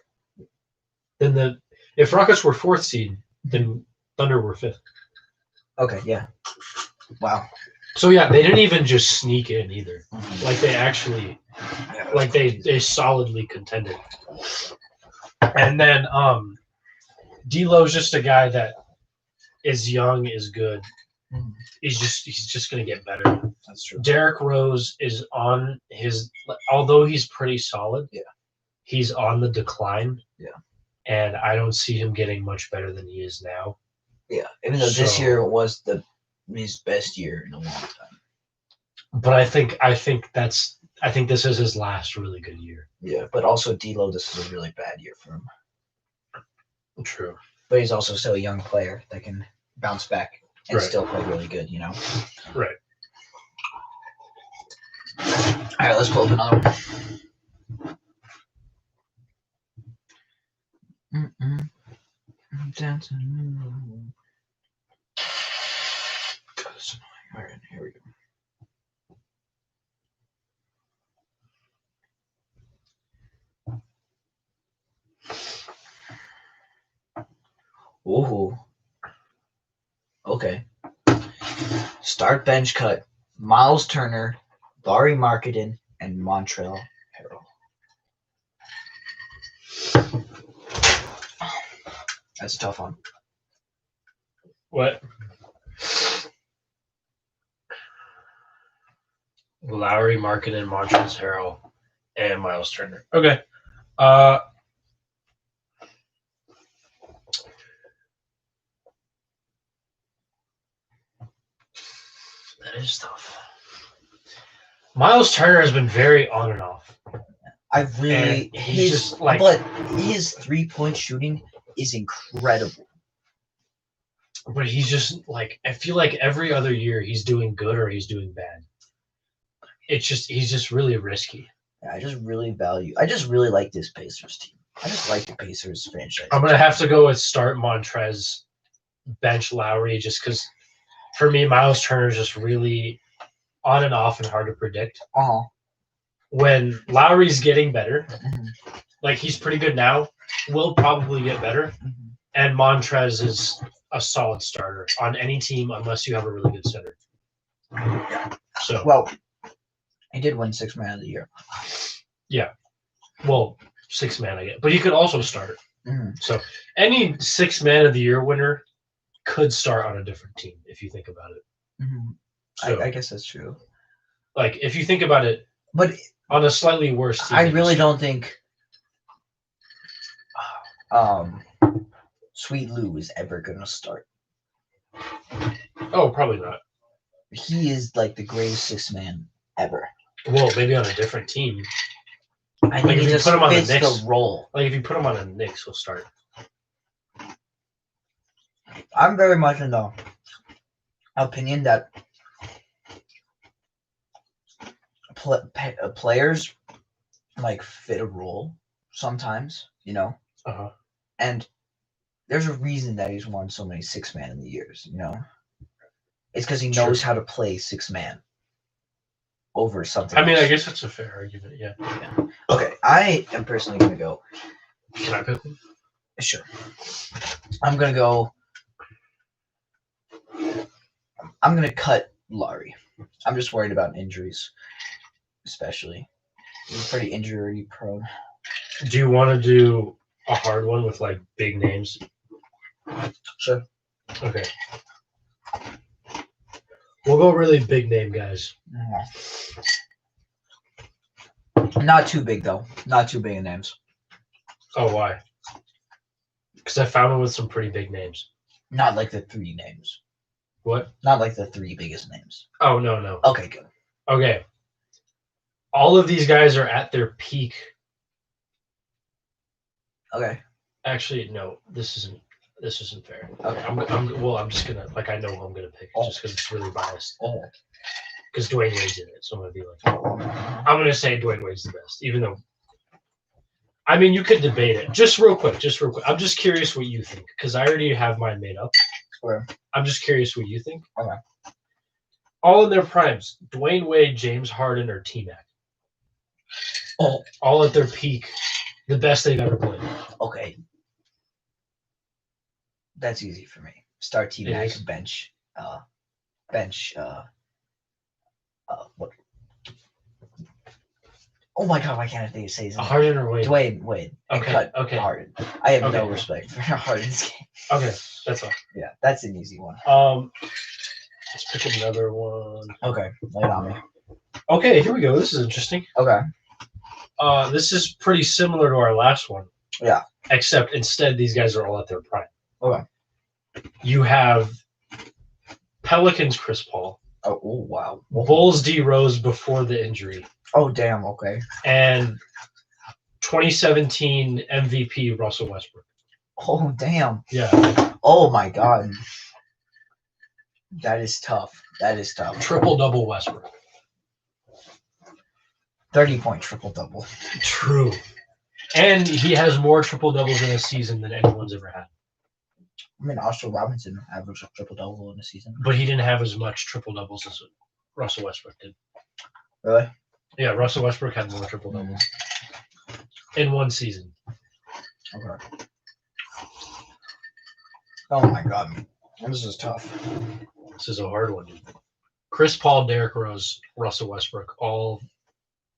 Then if Rockets were 4th seed, then Thunder were 5th. Okay, yeah. Wow. So yeah, they didn't even just sneak in either. Mhm. Like they actually, Yeah, like they solidly contended. And then D'Lo's just a guy that is young, is good. Mhm. He's just gonna get better. That's true. Derrick Rose is on his, although he's pretty solid. Yeah. He's on the decline. Yeah. And I don't see him getting much better than he is now. Yeah, even though this So- year was his best year in a long time. But I think this is his last really good year. Yeah, but also D'Lo, this is a really bad year for him. True. But he's also still a young player that can bounce back and Right. still play really good, you know? Right. All right, let's pull up another one. Dancing. God, that's annoying. All right, here we go. Ooh. Okay. Start bench cut. Miles Turner, Larry Marketing, and Montrezl Harrell. That's a tough one. What? Lowry, Markkanen, Montrezl Harrell, and Miles Turner. Okay. That is tough. Miles Turner has been very on and off. I really And he's his just like- but his 3-point shooting is incredible. But he's just like, I feel like every other year he's doing good or he's doing bad. It's just, he's just really risky. I just really like this Pacers team. I just like the Pacers franchise. I'm going to have to go with start Montrez, bench Lowry, just because For me, Miles Turner is just really on and off and hard to predict. Uh-huh. When Lowry's getting better, Mhm. like he's pretty good now, will probably get better. Mhm. And Montrez is a solid starter on any team unless you have a really good center. So, Well, he did win 6th Man of the Year. well, 6 man I get, but he could also start. Mhm. So any 6 man of the year winner could start on a different team if you think about it. Mhm. So, I guess that's true. like if you think about it, But on a slightly worse team, I they could really start. don't think Sweet Lou is ever going to start. Oh, probably not. He is like the greatest 6th man ever. Well, maybe on a different team. I Like, think if he you just put him on the fits Knicks- the role. Like if you put him on a Knicks, he'll start. I'm very much in the opinion that players like fit a role sometimes, you know, Uh-huh. and there's a reason that he's won so many 6th Man in the years, you know. It's because he True. knows how to play 6th man over something. I mean, I else. guess that's a fair argument. Yeah. Okay, I am personally gonna go. Can I pick him? Sure. I'm gonna go. I'm gonna cut Laurie. I'm just worried about injuries, especially. He's pretty injury prone. Do you want to do a hard one with like big names? Sure. Okay. We'll go really big name guys. Not too big though. Not too big of names. Oh, why? Because I found one with some pretty big names. Not like the 3 names. What? Not like the 3 biggest names. Oh, no. Okay, good. Okay. All of these guys are at their peak. Okay. Actually, no. This isn't fair. Okay. I'm just gonna I know who I'm gonna pick Oh. just because it's really biased. Oh. Because Dwayne Wade's in it, so I'm gonna be like, I'm gonna say Dwayne Wade's the best, even though. I mean, you could debate it. Just real quick. I'm just curious what you think because I already have mine made up. Sure. I'm just curious what you think. Okay. All in their primes, Dwayne Wade, James Harden, or T-Mac. Oh. All at their peak, the best they've ever played. Okay. That's easy for me. Start It T-Mac, is. bench. What? Oh my God! Why can't I think of say his name? Harden or Wade? Wade. And Okay, cut okay. Harden. I have no Okay. respect for Harden's game. Okay, that's all. Yeah, that's an easy one. Let's pick another one. Okay, lay it on me. Okay, here we go. This is interesting. Okay. This is pretty similar to our last one. Yeah. Except instead, these guys are all at their prime. Okay. You have Pelicans Chris Paul, Oh wow. Bulls D Rose before the injury, Oh damn. Okay. and 2017 MVP Russell Westbrook. Oh damn. Yeah, Oh my God. That is tough. triple double Westbrook. 30-point triple double. True. And he has more triple doubles in a season than anyone's ever had. I mean, Oscar Robinson averaged a triple double in a season. But he didn't have as much triple doubles as Russell Westbrook did. Really? Yeah, Russell Westbrook had more triple doubles in one season. Okay. Oh my God. This is tough. This is a hard one, dude. Chris Paul, Derrick Rose, Russell Westbrook, all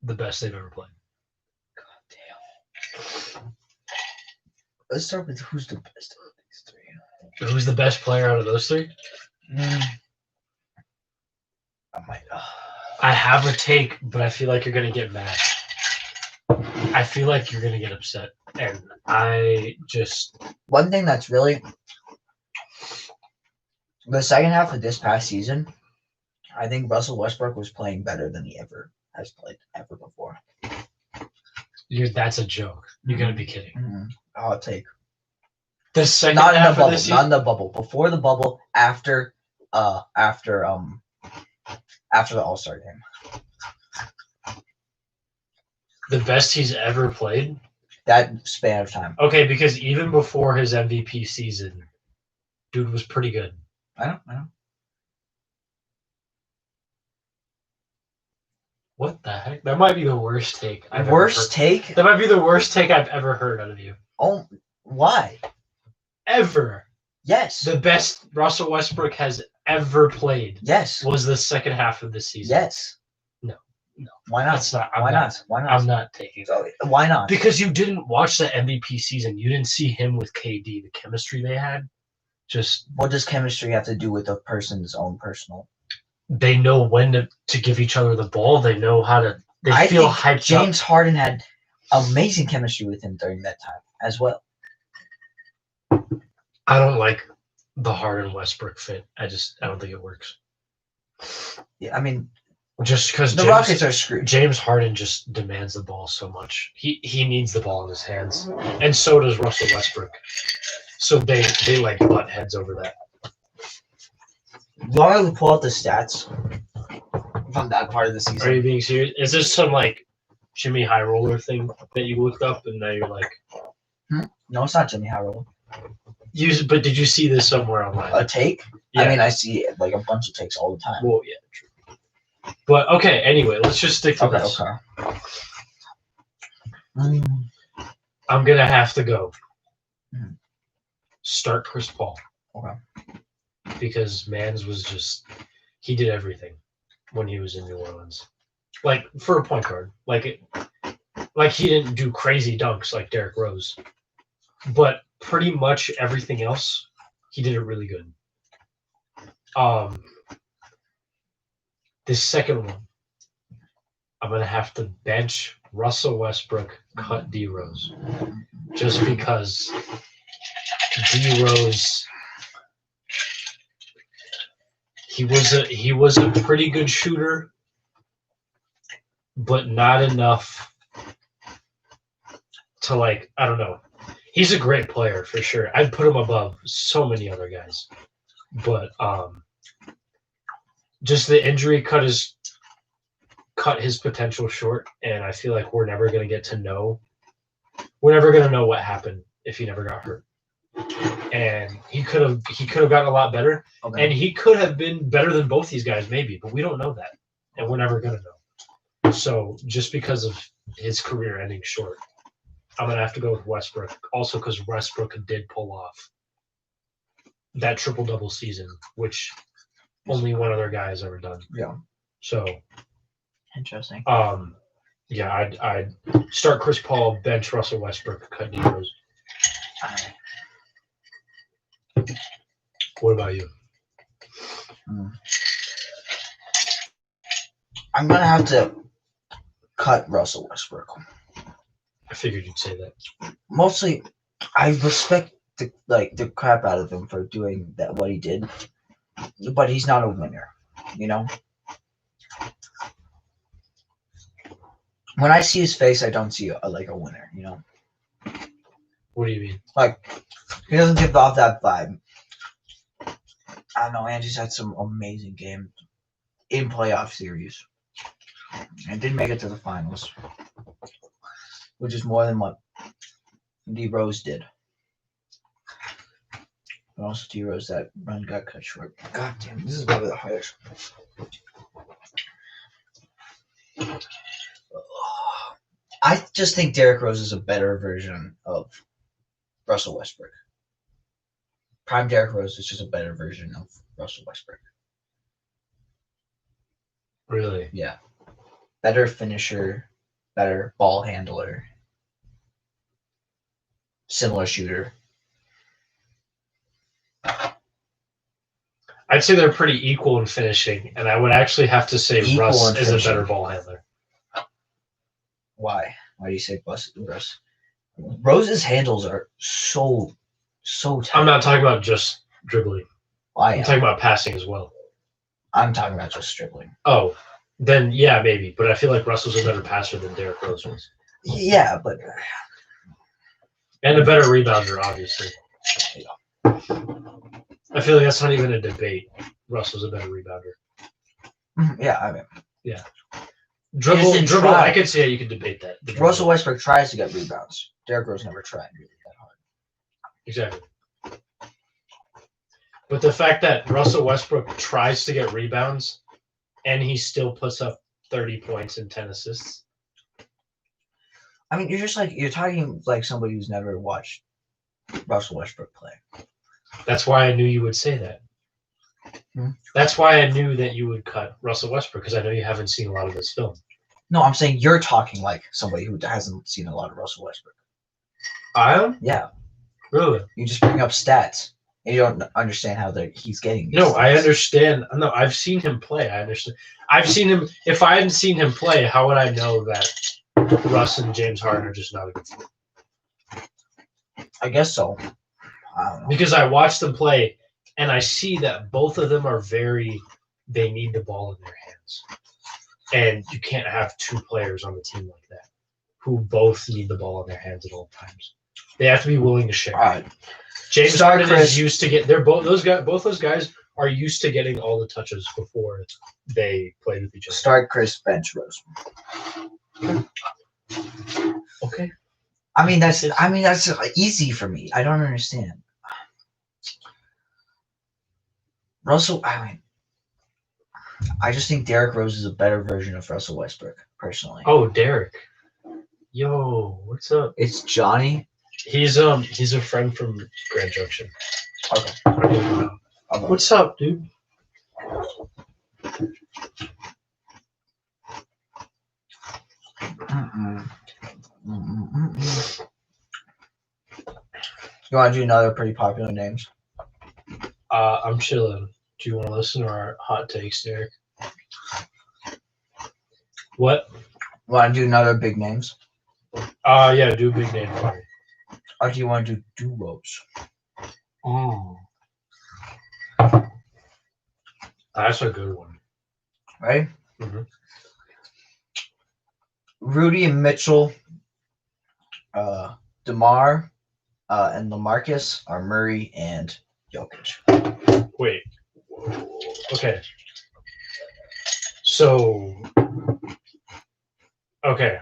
the best they've ever played. Damn. Let's start with who's the best of these 3. Who's the best player out of those 3? I might. I have a take, but I feel like you're going to get mad. I feel like you're going to get upset. And I just. One thing that's really the second half of this past season, I think Russell Westbrook was playing better than he ever has played ever before. That's a joke. You're going to be kidding. I'll take The second not in the half of bubble, the season. not in the bubble. Before the bubble, after the All-Star game. The best he's ever played? That span of time. Okay, because even before his MVP season, dude was pretty good. I know. What the heck? That might be the worst take I've Worst ever heard. take? That might be the worst take I've ever heard out of you. Oh, why? Ever. Yes. The best Russell Westbrook has ever played Yes. was the second half of the season. Yes. No. Why not? That's not. Why not? Why not? I'm not taking that. Why not? Because you didn't watch the MVP season. You didn't see him with KD. The chemistry they had. Just What does chemistry have to do with a person's own personal? they know when to give each other the ball. They know how to. They I feel think hyped James up. Harden had amazing chemistry with him during that time as well. I don't like the Harden Westbrook fit. I don't think it works. Yeah, I mean, Just because the Rockets are screwed. James Harden just demands the ball so much. He needs the ball in his hands, and so does Russell Westbrook. So they like butt heads over that. Why don't we pull out the stats from that part of the Are season? you being serious? Is this some like Jimmy High Roller thing that you looked up and now you're like, No, it's not Jimmy Harrell. But did you see this somewhere online? A take? Yeah. I mean, I see like a bunch of takes all the time. Well, yeah, true. But okay, anyway, let's just stick to Okay, this. okay. Mm, I'm gonna have to go. Mhm. Start Chris Paul. Okay. Because Mans was just he did everything when he was in New Orleans. Like for a point guard. Like he didn't do crazy dunks like Derrick Rose. But pretty much everything else, he did it really good. This second one, I'm gonna have to bench Russell Westbrook, cut D Rose. Just because D Rose he was a pretty good shooter, but not enough to like, I don't know. He's a great player for sure. I'd put him above so many other guys. But just the injury cut his potential short, and I feel like we're never gonna know what happened if he never got hurt. And he could have gotten a lot better, okay. and he could have been better than both these guys maybe, but we don't know that, and we're never gonna know. So just because of his career ending short, I'm gonna have to go with Westbrook. Also because Westbrook did pull off that triple-double season, which only one other guy has ever done. Yeah. So Interesting. yeah, I'd start Chris Paul, bench Russell Westbrook, cut D Rose. What about you? I'm gonna have to cut Russell Westbrook. I figured you'd say that. Mostly, I respect the crap out of him for doing that what he did, but he's not a winner. You know. When I see his face, I don't see a winner. You know. What do you mean? Like, he doesn't give off that vibe. I don't know. Angie's had some amazing games in playoff series, and didn't make it to the finals, which is more than what D Rose did. But also D Rose, that run got cut short. God damn, this is probably the hardest. I just think Derrick Rose is a better version of Russell Westbrook. Prime Derrick Rose is just a better version of Russell Westbrook. Really? Yeah. Better finisher, better ball handler, similar shooter. I'd say they're pretty equal in finishing, and I would actually have to say Equal Russ in is a better finishing. ball handler. Why? Why do you say Russ? Rose's handles are so tight. I'm not talking about just dribbling. I I'm am. talking about passing as well. I'm talking about just dribbling. Oh, then yeah, maybe. But I feel like Russell's a better passer than Derrick Rose was. Yeah, but And a better rebounder, obviously. I feel like that's not even a debate. Russell's a better rebounder. yeah, I mean, Dribble, didn't dribble. try. I could say you could debate that. The dribble. Russell Westbrook tries to get rebounds. Derrick Rose never tried really that hard. Exactly. But the fact that Russell Westbrook tries to get rebounds and he still puts up 30 points and 10 assists. I mean, you're talking like somebody who's never watched Russell Westbrook play. That's why I knew you would say that. That's why I knew that you would cut Russell Westbrook, because I know you haven't seen a lot of this film. No, I'm saying you're talking like somebody who hasn't seen a lot of Russell Westbrook. I am? Yeah, Really? you just bring up stats and you don't understand how he's getting. These No, I stats. understand. No, I've seen him play. I understand. I've seen him. If I hadn't seen him play, how would I know that Russ and James Harden are just not a good fit? I guess so. I don't know. Because I watched them play, and I see that both of them are they need the ball in their hands. And you can't have two players on the team like that who both need the ball in their hands at all times. They have to be willing to share. All right. James Start Harden Chris. is used to get. Both those guys are used to getting all the touches before they play with each other. Start Chris, bench Rose. Okay. I mean that's easy for me. I don't understand. Russell. I just think Derrick Rose is a better version of Russell Westbrook, personally. Oh, Derek. Yo, what's up? It's Johnny. He's a friend from Grand Junction. Okay. Okay. What's up, dude? You want to do another pretty popular names? I'm chilling. Do you want to listen to our hot takes, Derek? What? Want to do another big names? Yeah, do a big name for me. Or do you want to do duos? Oh. That's a good one. Right? Mhm. Rudy and Mitchell, DeMar, and LaMarcus are Murray and Jokic. Wait. Okay. So. Okay.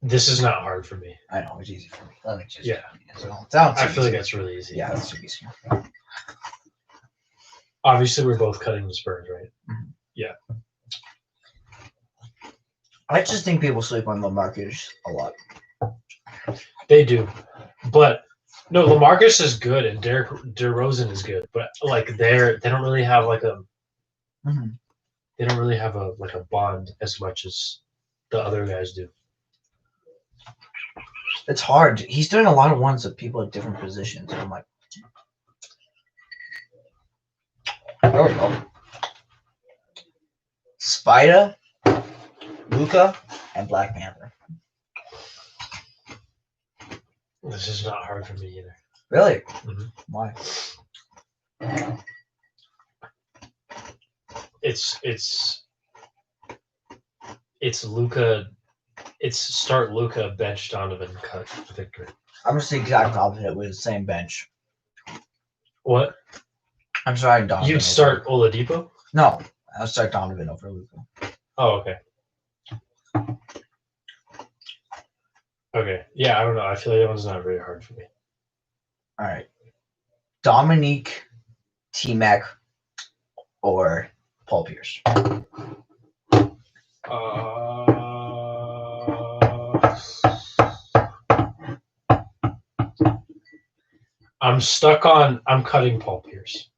This is not hard for me. I know, it's easy for me. Let me just. Yeah. Sounds I feel like easy. that's really easy. Yeah, that's too easy. Obviously, we're both cutting the Spurs, right? I just think people sleep on LaMarcus a lot. They do. But no, LaMarcus is good and Derek DeRozan is good. But like they don't really have like a Mhm. they don't really have a bond as much as the other guys do. It's hard. He's doing a lot of ones with people at different positions. And I'm like, there we go. Spider, Luca, and Black Panther. This is not hard for me either. Really? Mhm. Why? It's Luca. It's start Luca, bench Donovan, cut Victor. I'm just the exact opposite with the same bench. What? I'm sorry, Donovan. You'd over- start Oladipo? No, I'll start Donovan over Luca. Oh, okay. Okay. Yeah, I don't know. I feel like that one's not very hard for me. All right. Dominique, T-Mac, or Paul Pierce. I'm cutting Paul Pierce,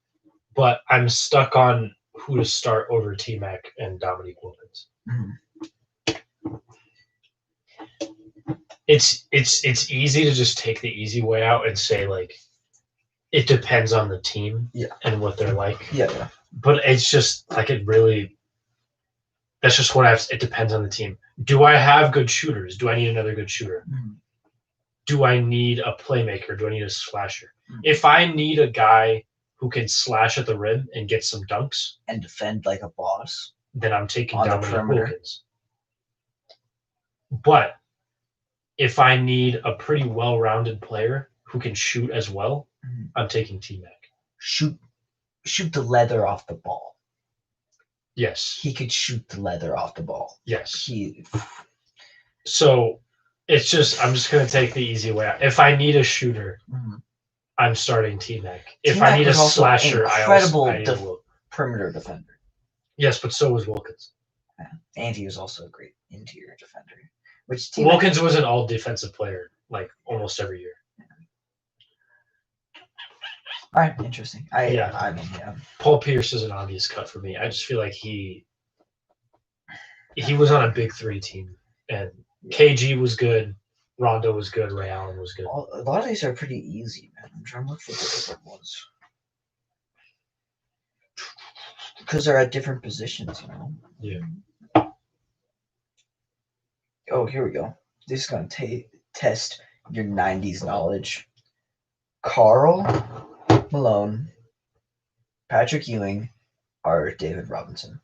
but I'm stuck on who to start over T-Mac and Dominique Wilkins. Mhm. It's easy to just take the easy way out and say like it depends on the team and what they're like. Yeah. But it's just like that's just what it depends on the team. Do I have good shooters? Do I need another good shooter? Mhm. Do I need a playmaker? Do I need a slasher? Mhm. If I need a guy who can slash at the rim and get some dunks, And defend like a boss. then I'm taking On the Dominique perimeter. Wilkins. But if I need a pretty well-rounded player who can shoot as well, Mhm. I'm taking T-Mac. Shoot the leather off the ball. Yes. He could shoot the leather off the ball. Yes. He So I'm just going to take the easy way out. If I need a shooter, Mhm. I'm starting T-Mac. If T-Mac I need a was also slasher, I incredible need a Wilkins. perimeter defender. Yes, but so was Wilkins. And he was also a great interior defender. Which team? Wilkins was an all defensive player like almost every year. All right, interesting. Yeah. I mean, yeah. Paul Pierce is an obvious cut for me. I just feel like he was on a big three team, and KG was good, Rondo was good, Ray Allen was good. A lot of these are pretty easy, man. I'm trying to look for the different ones. Because they're at different positions, you know? Yeah. Oh, here we go. This is going to test your 90s knowledge. Karl Malone, Patrick Ewing, or David Robinson.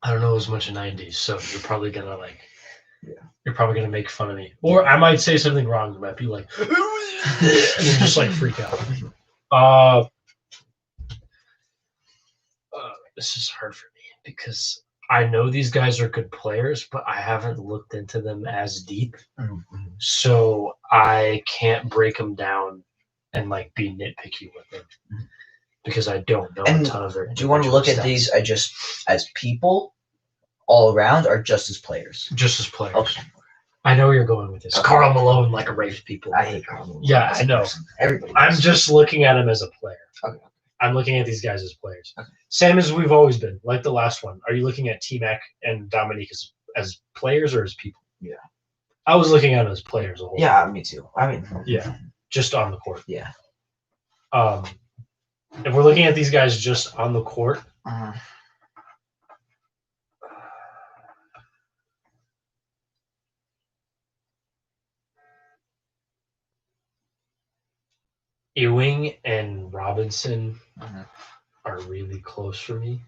I don't know as much of 90s, so you're probably gonna Yeah. You're probably gonna make fun of me, or I might say something wrong. You might be like, and you just like freak out. This is hard for me because I know these guys are good players, but I haven't looked into them as deep, so I can't break them down and like be nitpicky with them because I don't know And a ton of their. Do you want to look at stats. these as people all around or just as players? Just as players? Okay. I know where you're going with this. Okay. Karl Malone like raves people. I hate Karl Malone. Yeah, I know. Everybody I'm does. just looking at him as a player. Okay. I'm looking at these guys as players. Okay. Same as we've always been, like the last one. Are you looking at T-Mac and Dominique as players or as people? Yeah. I was looking at them as players. A whole Yeah, me too. I mean, Yeah. Just on the court. Yeah. If we're looking at these guys just on the court, Ewing and Robinson are really close for me.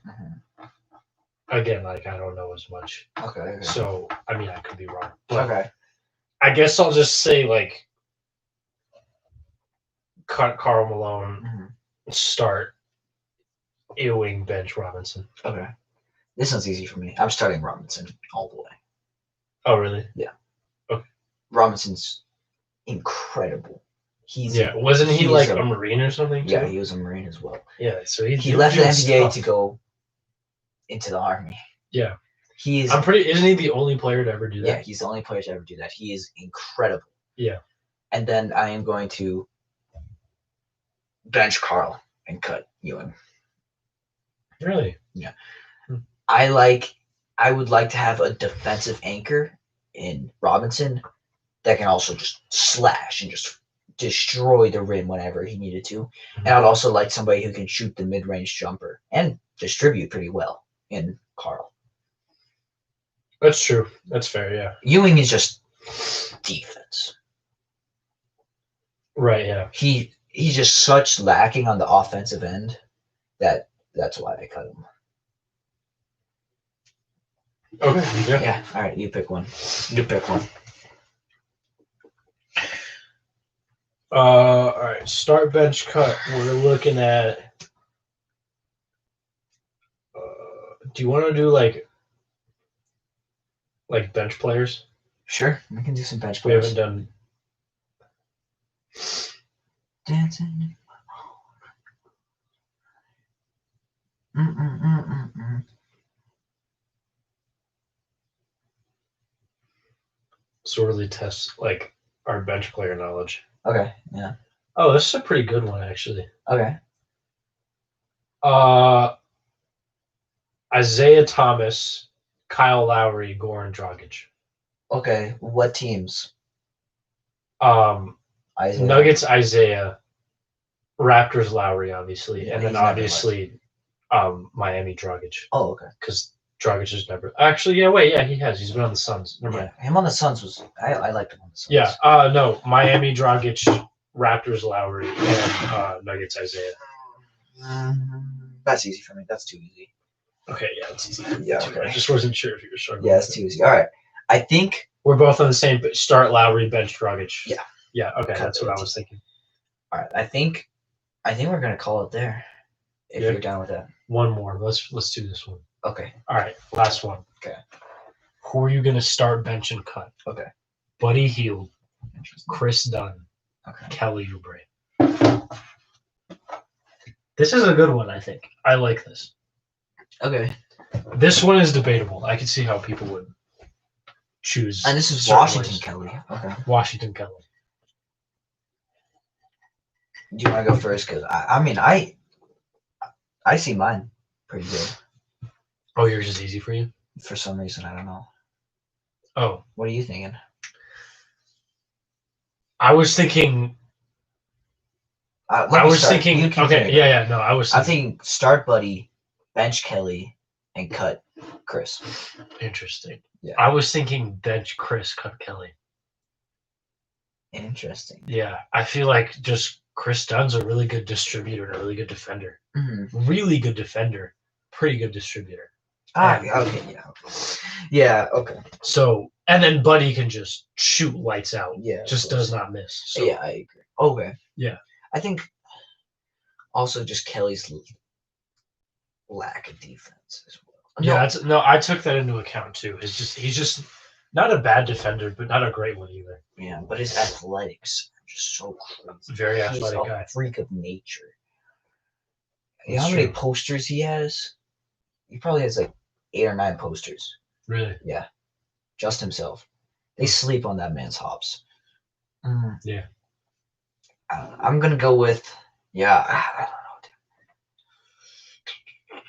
Again, like I don't know as much, Okay. so I mean I could be wrong. But Okay. I guess I'll just say like cut Karl Malone, start Ewing, bench Robinson. Okay. This one's easy for me. I'm starting Robinson all the way. Oh really? Robinson's incredible. Wasn't he he's like a- a Marine or something? Yeah, too? he was a Marine as well. Yeah. So He left the doing NBA stuff. to go into the Army. Yeah. He is. Isn't he the only player to ever do that? Yeah, he's the only player to ever do that. He is incredible. Yeah. And then I am going to bench Karl and cut Ewing. Really? I would like to have a defensive anchor in Robinson that can also just slash and just destroy the rim whenever he needed to. And I'd also like somebody who can shoot the mid-range jumper and distribute pretty well in Karl. That's true. That's fair. Yeah. Ewing is just defense. Right. Yeah. He's just such lacking on the offensive end that's why I cut him. Okay. Yeah. Yeah. All right. You pick one. You pick one. All right. Start bench cut. We're looking at. Do you want to do like bench players? Sure. We can do some bench We players. haven't done. Dancing. Sorely test like our bench player knowledge. Okay. Yeah. Oh, this is a pretty good one actually. Okay. Isaiah Thomas, Kyle Lowry, Goran Dragic. Okay. What teams? Isaiah. Nuggets, Isaiah, Raptors, Lowry, obviously, Yeah, and then he's never obviously Miami Dragic, Oh, okay. because Dragic has never actually. Yeah, wait, yeah, he has. He's been on the Suns. Never mind. Yeah. Him on the Suns was I liked him on the Suns. Yeah, no, Miami Dragic, Raptors, Lowry, and Nuggets, Isaiah. That's easy for me. That's too easy. Okay, yeah, it's easy. Yeah, too. okay. I just wasn't sure if you were struggling. Yeah, with it's it. too easy. All right. I think. We're both on the same. Start Lowry, bench Dragic. Yeah. Yeah. Okay, Cut that's what it. I was thinking. All right. I think we're gonna call it there. If Yeah. you're down with that. One more. Let's do this one. Okay. All right, last one. Okay. Who are you gonna start bench and cut? Okay. Buddy Hield, Interesting. Chris Dunn, Okay. Kelly Oubre. This is a good one, I think. I like this. Okay. This one is debatable. I can see how people would choose. And this is certain Washington ways. Kelly. Okay. Washington Kelly. Do you want to go first? Because I mean, I see mine pretty good. Oh, yours is easy for you? For some reason, I don't know. Oh, What are you thinking? I was thinking. Let I me was start. thinking. You keep Okay, thinking. yeah. No, I was I'm thinking. thinking start Buddy, bench Kelly, and cut Chris. Interesting. Yeah. I was thinking bench Chris, cut Kelly. Interesting. Yeah, I feel like just Chris Dunn's a really good distributor and a really good defender. Mm-hmm. Really good defender, pretty good distributor. Okay. Yeah. Yeah. Okay. So, and then Buddy can just shoot lights out. Yeah. of Just course. does not miss. So, Yeah, I agree. Okay. Yeah. I think also just Kelly's lack of defense as well. Yeah, I took that into account too. He's just not a bad defender, but not a great one either. Yeah, but his athletics are just so crazy. Very He's athletic a guy. freak of nature. You know That's how many true. posters he has? He probably has like 8 or 9 posters. Really? Yeah, just himself. They sleep on that man's hops. Yeah. I'm gonna go with I don't know. Dude.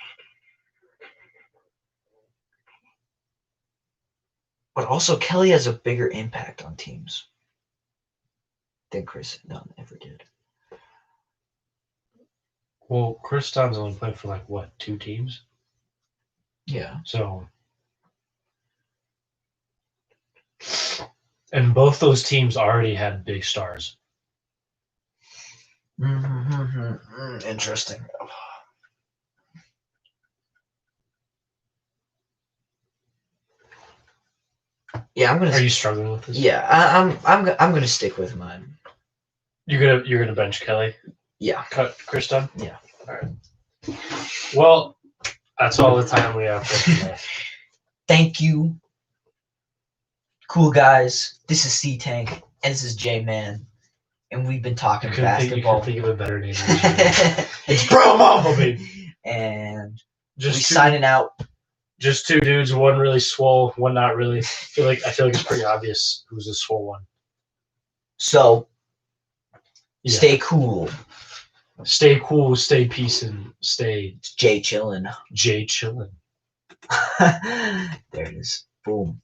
But also Kelly has a bigger impact on teams than Chris Dunn ever did. Well, Chris Dunn's only played for like what, 2 teams? Yeah. So, and both those teams already had big stars. Interesting. Yeah, I'm gonna. Are you struggling with this? Yeah, I'm gonna stick with mine. You're gonna bench Kelly? Yeah. Cut Chris Dunn? Yeah. All right. Well, that's all the time we have for today. Thank you, cool guys. This is C Tank and this is J Man, and we've been talking You basketball. couldn't think of a better name. It's Bro Mama, baby. and Just we two, signing out. just 2 dudes, one really swole, one not really. I feel like it's pretty obvious who's the swole one. So Yeah. stay cool. Stay cool, stay peace, and stay It's Jay chillin'. Jay chillin'. There it is. Boom.